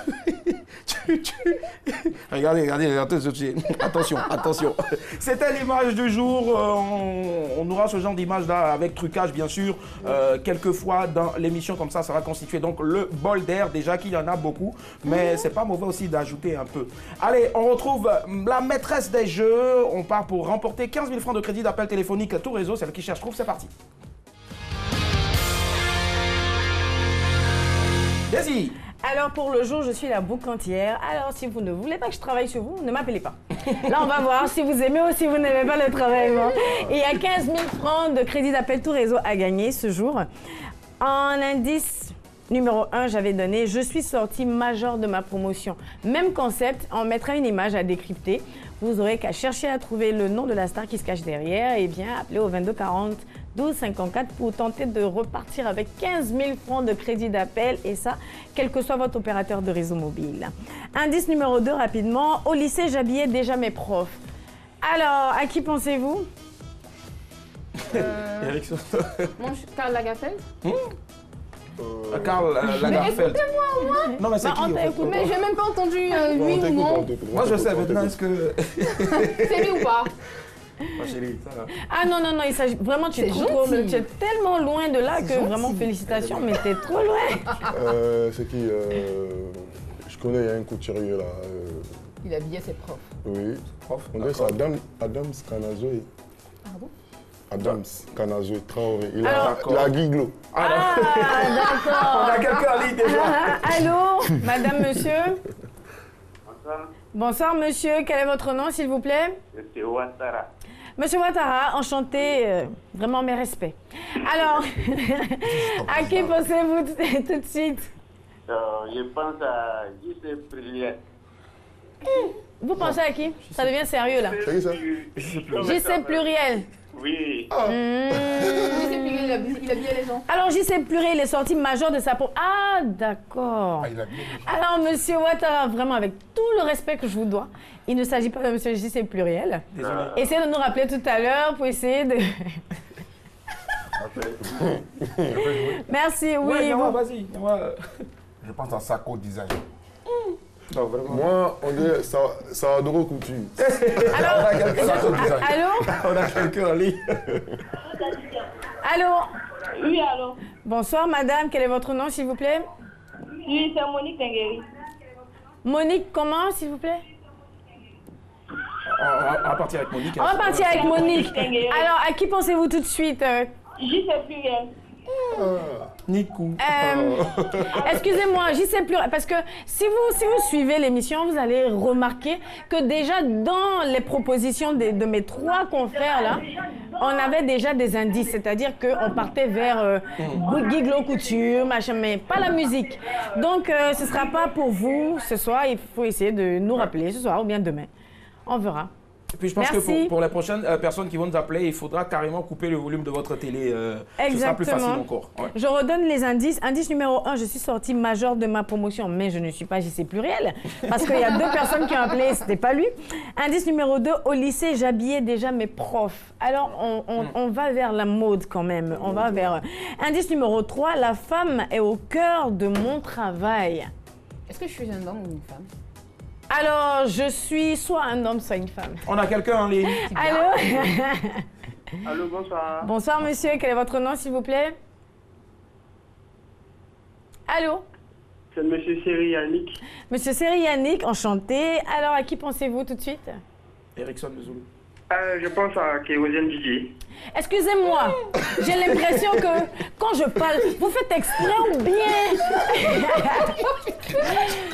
Speaker 1: Regardez. Attention. C'était l'image du jour. On aura ce genre d'image là avec trucage, bien sûr. Quelquefois, dans l'émission comme ça va constituer donc le bol d'air. Déjà qu'il y en a beaucoup. Mais c'est pas mauvais aussi d'ajouter un peu. Allez, on retrouve la maîtresse des jeux. On part pour remporter 15 000 francs de crédit d'appel téléphonique tout réseau. Celle qui cherche trouve. C'est parti. Vas-y.
Speaker 3: Alors pour le jour, je suis la boucantière. Alors si vous ne voulez pas que je travaille sur vous, ne m'appelez pas. Là, on va voir si vous aimez ou si vous n'aimez pas le travail. Et il y a 15 000 francs de crédit d'appel tout réseau à gagner ce jour. En indice numéro 1, j'avais donné « Je suis sortie majeure de ma promotion ». Même concept, on mettra une image à décrypter. Vous n'aurez qu'à chercher à trouver le nom de la star qui se cache derrière et bien appeler au 22 40 12 54 pour tenter de repartir avec 15 000 francs de crédit d'appel et ça, quel que soit votre opérateur de réseau mobile. Indice numéro 2, rapidement. Au lycée, j'habillais déjà mes profs. Alors, à qui pensez-vous?
Speaker 1: Erickson.
Speaker 4: Karl Lagerfeld.
Speaker 1: Karl Lagerfeld.
Speaker 4: Mais écoutez-moi au moins.
Speaker 1: Non, mais c'est qui?
Speaker 4: Mais j'ai même pas entendu oui ou non.
Speaker 1: Moi, je sais maintenant, est-ce que...
Speaker 4: C'est lui ou pas?
Speaker 3: Ah non, non, non, il s'agit vraiment, tu es tellement loin de là que vraiment félicitations, mais t'es trop loin.
Speaker 6: C'est qui je connais, il y a un couturier là.
Speaker 4: Il habillait ses profs.
Speaker 6: Oui, on dirait c'est Adams Kanazoe.
Speaker 4: Pardon?
Speaker 6: Adams Kanazoe Traoré. Il a Guiglo.
Speaker 3: Ah, d'accord.
Speaker 1: On a quelqu'un en ligne déjà.
Speaker 3: Allô, madame, monsieur?
Speaker 14: Bonsoir.
Speaker 3: Bonsoir, monsieur. Quel est votre nom, s'il vous plaît?
Speaker 14: Monsieur Ouattara.
Speaker 3: Monsieur Ouattara, enchanté, vraiment mes respects. Alors, à qui pensez-vous tout de suite?
Speaker 14: Je pense à J.C. Pluriel.
Speaker 3: Vous pensez à qui? Ça devient sérieux là.
Speaker 6: C'est qui ça?
Speaker 3: J.C. Pluriel.
Speaker 14: Oui.
Speaker 4: J.C. Pluriel, il habillait les gens.
Speaker 3: Alors J.C. Pluriel est sorti major de sa peau. Ah, d'accord. Alors, monsieur Ouattara, vraiment avec tout le respect que je vous dois, il ne s'agit pas de monsieur J.C. Pluriel.
Speaker 1: Désolé.
Speaker 3: Essayez de nous rappeler tout à l'heure pour essayer de... Merci, oui.
Speaker 1: Ouais, vas-y.
Speaker 2: Je pense à Sako Design.
Speaker 1: Non, vraiment.
Speaker 6: Moi, on dirait Saadoro Couture.
Speaker 3: Allô?
Speaker 1: On a quelqu'un en ligne.
Speaker 3: Allô?
Speaker 15: Oui, allô?
Speaker 3: Bonsoir, madame. Quel est votre nom, s'il vous plaît?
Speaker 15: Oui, c'est Monique Tengueri.
Speaker 3: Monique, comment, s'il vous plaît?
Speaker 1: On va partir avec Monique.
Speaker 3: On va partir avec Monique. Alors, à qui pensez-vous tout de suite?
Speaker 15: J.C. Pluriel.
Speaker 1: Nikou.
Speaker 3: Excusez-moi, j'y sais plus. Parce que si vous suivez l'émission, vous allez remarquer que déjà dans les propositions de mes trois confrères là, on avait déjà des indices. C'est-à-dire qu'on partait vers Guiglo Couture, machin, mais pas la musique. Donc ce ne sera pas pour vous ce soir. Il faut essayer de nous rappeler ce soir ou bien demain. On verra.
Speaker 1: Et puis je pense que pour les prochaines personnes qui vont nous appeler, il faudra carrément couper le volume de votre télé. Ce sera plus facile encore. Ouais.
Speaker 3: Je redonne les indices. Indice numéro 1, je suis sortie majeure de ma promotion, mais je ne suis pas J.C. Pluriel, parce qu'il y a 2 personnes qui ont appelé, c'était pas lui. Indice numéro 2, au lycée, j'habillais déjà mes profs. Alors, on va vers la mode quand même. On va vers... Indice numéro 3, la femme est au cœur de mon travail.
Speaker 4: Est-ce que je suis un homme ou une femme?
Speaker 3: Alors, je suis soit un homme, soit une femme.
Speaker 1: On a quelqu'un en ligne.
Speaker 3: Allô?
Speaker 14: Allô, bonsoir.
Speaker 3: Bonsoir, monsieur. Quel est votre nom, s'il vous plaît? Allô?
Speaker 14: C'est monsieur Seri Yannick.
Speaker 3: Monsieur Seri Yannick, enchanté. Alors, à qui pensez-vous tout de suite?
Speaker 1: Erickson Mezoulou.
Speaker 14: Je pense à Kérosène Didier.
Speaker 3: Excusez-moi, j'ai l'impression que quand je parle, vous faites exprès ou bien?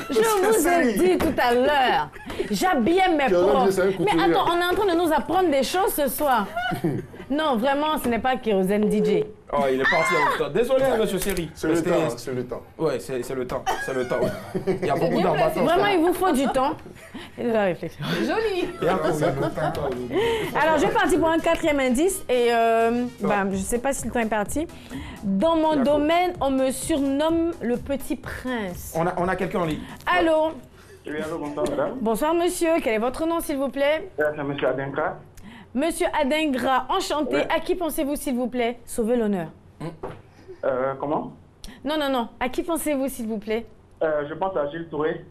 Speaker 3: Je vous ai dit tout à l'heure, j'habillais mes profs. Mais attends, on est en train de nous apprendre des choses ce soir. Non, vraiment, ce n'est pas Kérosène DJ.
Speaker 1: Oh, il est parti avec toi. Désolé, monsieur Seri.
Speaker 6: C'est le temps, c'est le temps.
Speaker 1: Ouais, c'est le temps, c'est le temps. Il y a beaucoup d'arbatons.
Speaker 3: Vraiment, il vous faut du temps et de la réflexion.
Speaker 4: Joli.
Speaker 3: Alors, je vais partir pour un 4e indice et je ne sais pas si le temps est parti. Dans mon domaine, on me surnomme le petit prince.
Speaker 1: On a quelqu'un en ligne.
Speaker 3: Allô?
Speaker 14: Oui, allô, bonsoir, madame.
Speaker 3: Bonsoir, monsieur. Quel est votre nom, s'il vous plaît?
Speaker 14: C'est monsieur Adingra.
Speaker 3: Monsieur Adingra, enchanté. Ouais. À qui pensez-vous, s'il vous plaît? Sauvez l'honneur.
Speaker 14: Comment?
Speaker 3: Non, non, non. À qui pensez-vous, s'il vous plaît?
Speaker 14: Je pense à Gilles Touré.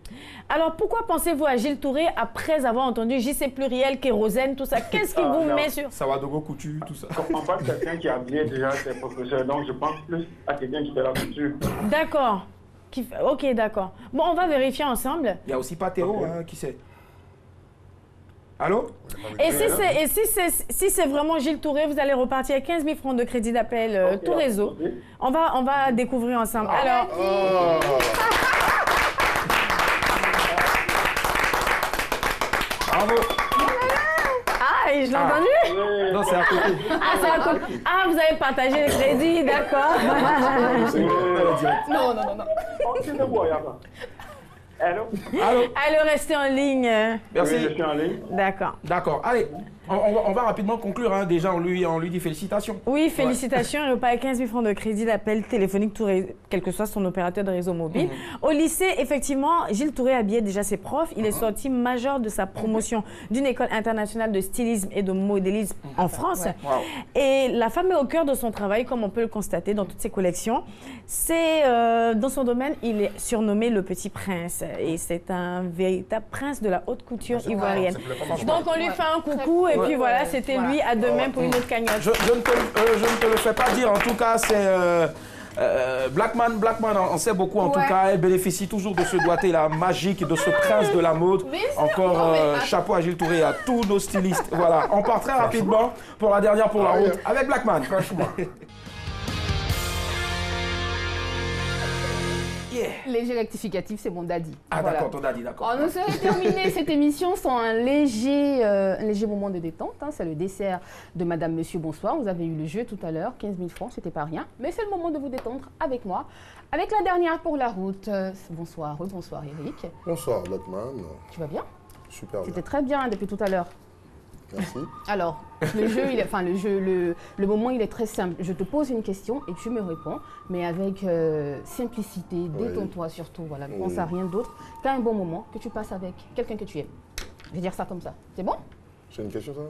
Speaker 3: Alors, pourquoi pensez-vous à Gilles Touré après avoir entendu J.C. Pluriel, Kérosène, tout ça? Qu'est-ce qui vous met sur...
Speaker 1: Sawadogo Couture, tout ça.
Speaker 14: On parle de quelqu'un qui a habillé déjà ses professeurs, donc je pense plus à quelqu'un qui fait la couture.
Speaker 3: D'accord. Ok, d'accord. Bon, on va vérifier ensemble.
Speaker 1: Il y a aussi Pathéo, qui sait. Allô?
Speaker 3: Et si c'est vraiment Gilles Touré, vous allez repartir avec 15 000 francs de crédit d'appel, tout réseau. On va découvrir ensemble. Alors...
Speaker 1: Bravo!
Speaker 3: je l'ai entendu.
Speaker 1: Non, c'est à côté.
Speaker 3: Ah, c'est à côté. Ah, vous avez partagé le crédit, d'accord.
Speaker 4: Non.
Speaker 14: Allô?
Speaker 3: Allô, restez en ligne.
Speaker 1: Merci.
Speaker 14: Oui, je suis en ligne.
Speaker 3: D'accord.
Speaker 1: D'accord. Allez, on va rapidement conclure. Hein. Déjà, on lui dit félicitations.
Speaker 3: Oui, félicitations. Il repart 15 000 francs de crédit d'appel téléphonique, quel que soit son opérateur de réseau mobile. Au lycée, effectivement, Gilles Touré habillait déjà ses profs. Il est sorti major de sa promotion d'une école internationale de stylisme et de modélisme en France.
Speaker 1: Wow.
Speaker 3: Et la femme est au cœur de son travail, comme on peut le constater dans toutes ses collections. C'est dans son domaine, il est surnommé le Petit Prince. Et c'est un véritable prince de la haute couture ivoirienne. Donc on lui fait un coucou et puis voilà, c'était lui à demain pour une autre cagnotte.
Speaker 1: Je ne te le fais pas dire, en tout cas c'est Blackman, on sait beaucoup en tout cas, elle bénéficie toujours de ce doigté-là magique, de ce prince de la mode. Encore chapeau à Gilles Touré, à tous nos stylistes. Voilà, on part très rapidement pour la dernière pour la route avec Blackman. Franchement.
Speaker 4: Léger rectificatif, c'est mon daddy.
Speaker 1: Ah d'accord, ton daddy, d'accord.
Speaker 4: On nous aurait terminé cette émission sans un léger moment de détente. Hein. C'est le dessert de Madame, Monsieur, bonsoir. Vous avez eu le jeu tout à l'heure, 15 000 francs, c'était pas rien. Mais c'est le moment de vous détendre avec moi. Avec la dernière pour la route. Bonsoir, bonsoir Eric.
Speaker 6: Bonsoir Blackman.
Speaker 4: Tu vas bien?
Speaker 6: Super bien.
Speaker 4: C'était très bien depuis tout à l'heure.
Speaker 6: Merci.
Speaker 4: Alors, le moment, il est très simple. Je te pose une question et tu me réponds, mais avec simplicité, détends-toi surtout. Voilà, ne pense à rien d'autre qu'à un bon moment que tu passes avec quelqu'un que tu aimes. Je vais dire ça comme ça. C'est bon?
Speaker 6: C'est une question, ça?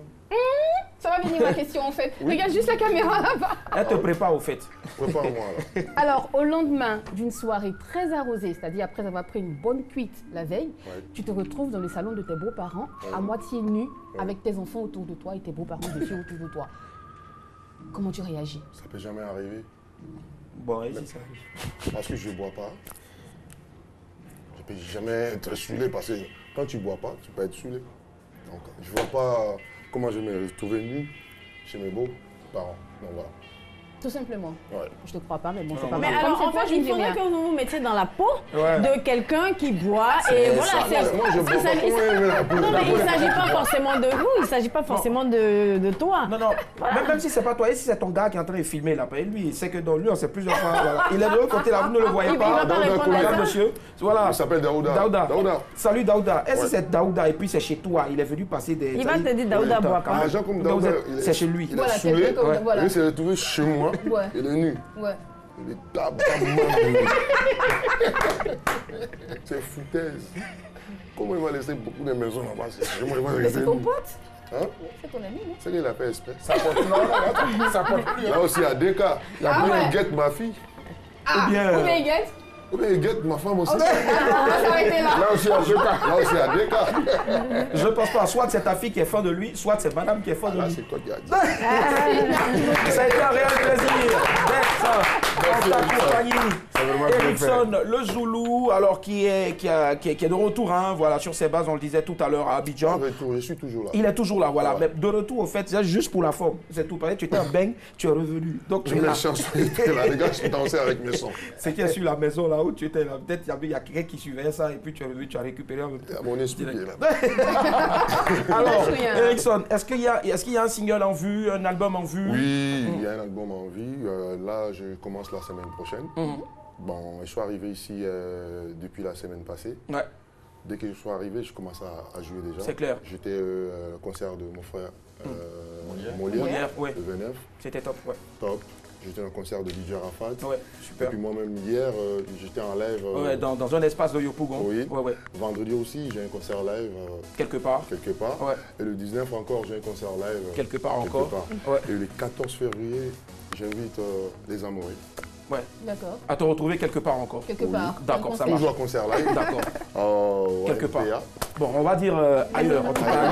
Speaker 4: Ça va venir ma question, en fait. Oui. Regarde juste la caméra là-bas.
Speaker 1: Elle te prépare, au fait.
Speaker 6: Prépare-moi, là.
Speaker 4: Alors, au lendemain d'une soirée très arrosée, c'est-à-dire après avoir pris une bonne cuite la veille, tu te retrouves dans le salon de tes beaux-parents, à moitié nu, avec tes enfants autour de toi et tes beaux-parents dessus autour de toi. Comment tu réagis?
Speaker 6: Ça peut jamais arriver.
Speaker 1: Bon, ça arrive.
Speaker 6: Parce que je ne bois pas. Je ne peux jamais être saoulé parce que quand tu ne bois pas, tu peux être saoulé. Donc, je ne vois pas comment je me retrouver nu chez mes beaux-parents. Donc voilà.
Speaker 4: Tout simplement.
Speaker 6: Ouais.
Speaker 4: Je te crois pas, mais bon, c'est pas
Speaker 3: grave. Mais alors, en fait, il faudrait que vous vous mettiez dans la peau de quelqu'un qui boit. Et voilà,
Speaker 6: moi, je bois pas.
Speaker 3: Non, mais il ne s'agit pas forcément de vous, il ne s'agit pas forcément de toi.
Speaker 1: Non, même si ce n'est pas toi, et si c'est ton gars qui est en train de filmer là, lui, c'est que dans lui, on sait plusieurs fois. Voilà. Il est de l'autre côté là, vous ne le voyez pas. Daouda, monsieur. Voilà.
Speaker 6: Il s'appelle Daouda.
Speaker 1: Daouda. Salut Daouda. Est-ce que c'est Daouda et puis c'est chez toi? Il est venu passer des.
Speaker 3: Il va te dire Daouda boit pas.
Speaker 6: Un gens comme Daouda,
Speaker 1: c'est chez lui.
Speaker 6: Il est saoulé. Il s'est retrouvé chez moi. Il est nu.
Speaker 4: Ouais.
Speaker 6: Il est c'est foutaise. Comment il va laisser beaucoup de maisons là-bas?
Speaker 4: Mais c'est ton pote?
Speaker 6: Hein?
Speaker 4: C'est ton ami, non?
Speaker 6: C'est qu'il a fait espèce.
Speaker 2: Ça porte plus.
Speaker 6: Là aussi, à des cas. Il a voulu guette ma fille.
Speaker 4: Ou bien il guette?
Speaker 6: Ou bien il guette ma femme aussi.
Speaker 4: Ça va être là.
Speaker 6: Là aussi, à des cas. Là aussi, à des cas.
Speaker 1: Je ne pense pas. Soit c'est ta fille qui est fan de lui, soit c'est madame qui est fan de lui.
Speaker 6: C'est toi qui as dit.
Speaker 1: Ça a été un réel plaisir d'être en ta compagnie. Erickson, le Zoulou, alors qui est de retour, hein, voilà, sur ses bases, on le disait tout à l'heure à Abidjan.
Speaker 6: Je suis toujours là.
Speaker 1: Il est toujours là, voilà. Mais de retour, au fait, c'est juste pour la forme. C'est tout. Tu étais en bang, tu es revenu. Donc tu es là.
Speaker 6: Les gars, je dansais avec mes sons.
Speaker 1: C'est qui est sur la maison là où tu étais là. Peut-être il y a quelqu'un qui suivait ça et puis tu es revenu, tu as récupéré un peu.
Speaker 6: Mon esprit est là.
Speaker 1: Alors, Erickson, est-ce qu'il y a un single en vue, un album en vue?
Speaker 6: Oui, il y a un album en vue. Là, je commence la semaine prochaine. Bon, je suis arrivé ici depuis la semaine passée.
Speaker 1: Ouais.
Speaker 6: Dès que je suis arrivé, je commence à jouer déjà.
Speaker 1: C'est clair.
Speaker 6: J'étais au concert de mon frère Molière, le 29.
Speaker 1: C'était top, ouais.
Speaker 6: Top. J'étais dans un concert de DJ Rafat.
Speaker 1: Ouais, super.
Speaker 6: Et puis moi-même, hier, j'étais en live.
Speaker 1: Ouais, dans un espace de Yopougon.
Speaker 6: Oui.
Speaker 1: Ouais, ouais.
Speaker 6: Vendredi aussi, j'ai un concert live.
Speaker 1: Quelque part.
Speaker 6: Quelque part.
Speaker 1: Ouais.
Speaker 6: Et le 19 encore, j'ai un concert live.
Speaker 1: Quelque part encore.
Speaker 6: Ouais. Et le 14 février, j'invite les Amoureux.
Speaker 1: Ouais.
Speaker 4: D'accord.
Speaker 1: À te retrouver quelque part encore.
Speaker 4: Quelque part.
Speaker 1: D'accord, ça marche.
Speaker 6: Toujours un concert live.
Speaker 1: D'accord. Quelque part.
Speaker 6: PA.
Speaker 1: Bon, on va dire ailleurs. En tout cas,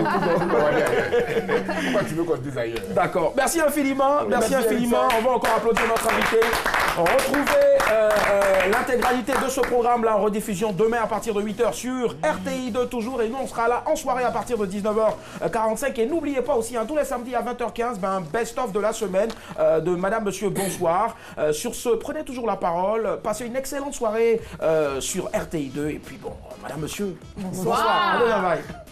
Speaker 2: Pourquoi tu veux qu'on dise ailleurs?
Speaker 1: D'accord. Merci infiniment. Merci infiniment. On va encore applaudir notre invité. Retrouvez l'intégralité de ce programme-là en rediffusion demain à partir de 8h sur RTI2 toujours. Et nous, on sera là en soirée à partir de 19h45. Et n'oubliez pas aussi, tous les samedis à 20h15, best-of de la semaine de Madame, Monsieur, bonsoir. Sur ce, prenez toujours la parole. Passez une excellente soirée sur RTI2. Et puis bon, Madame, Monsieur, bonsoir. Allez, bye bye.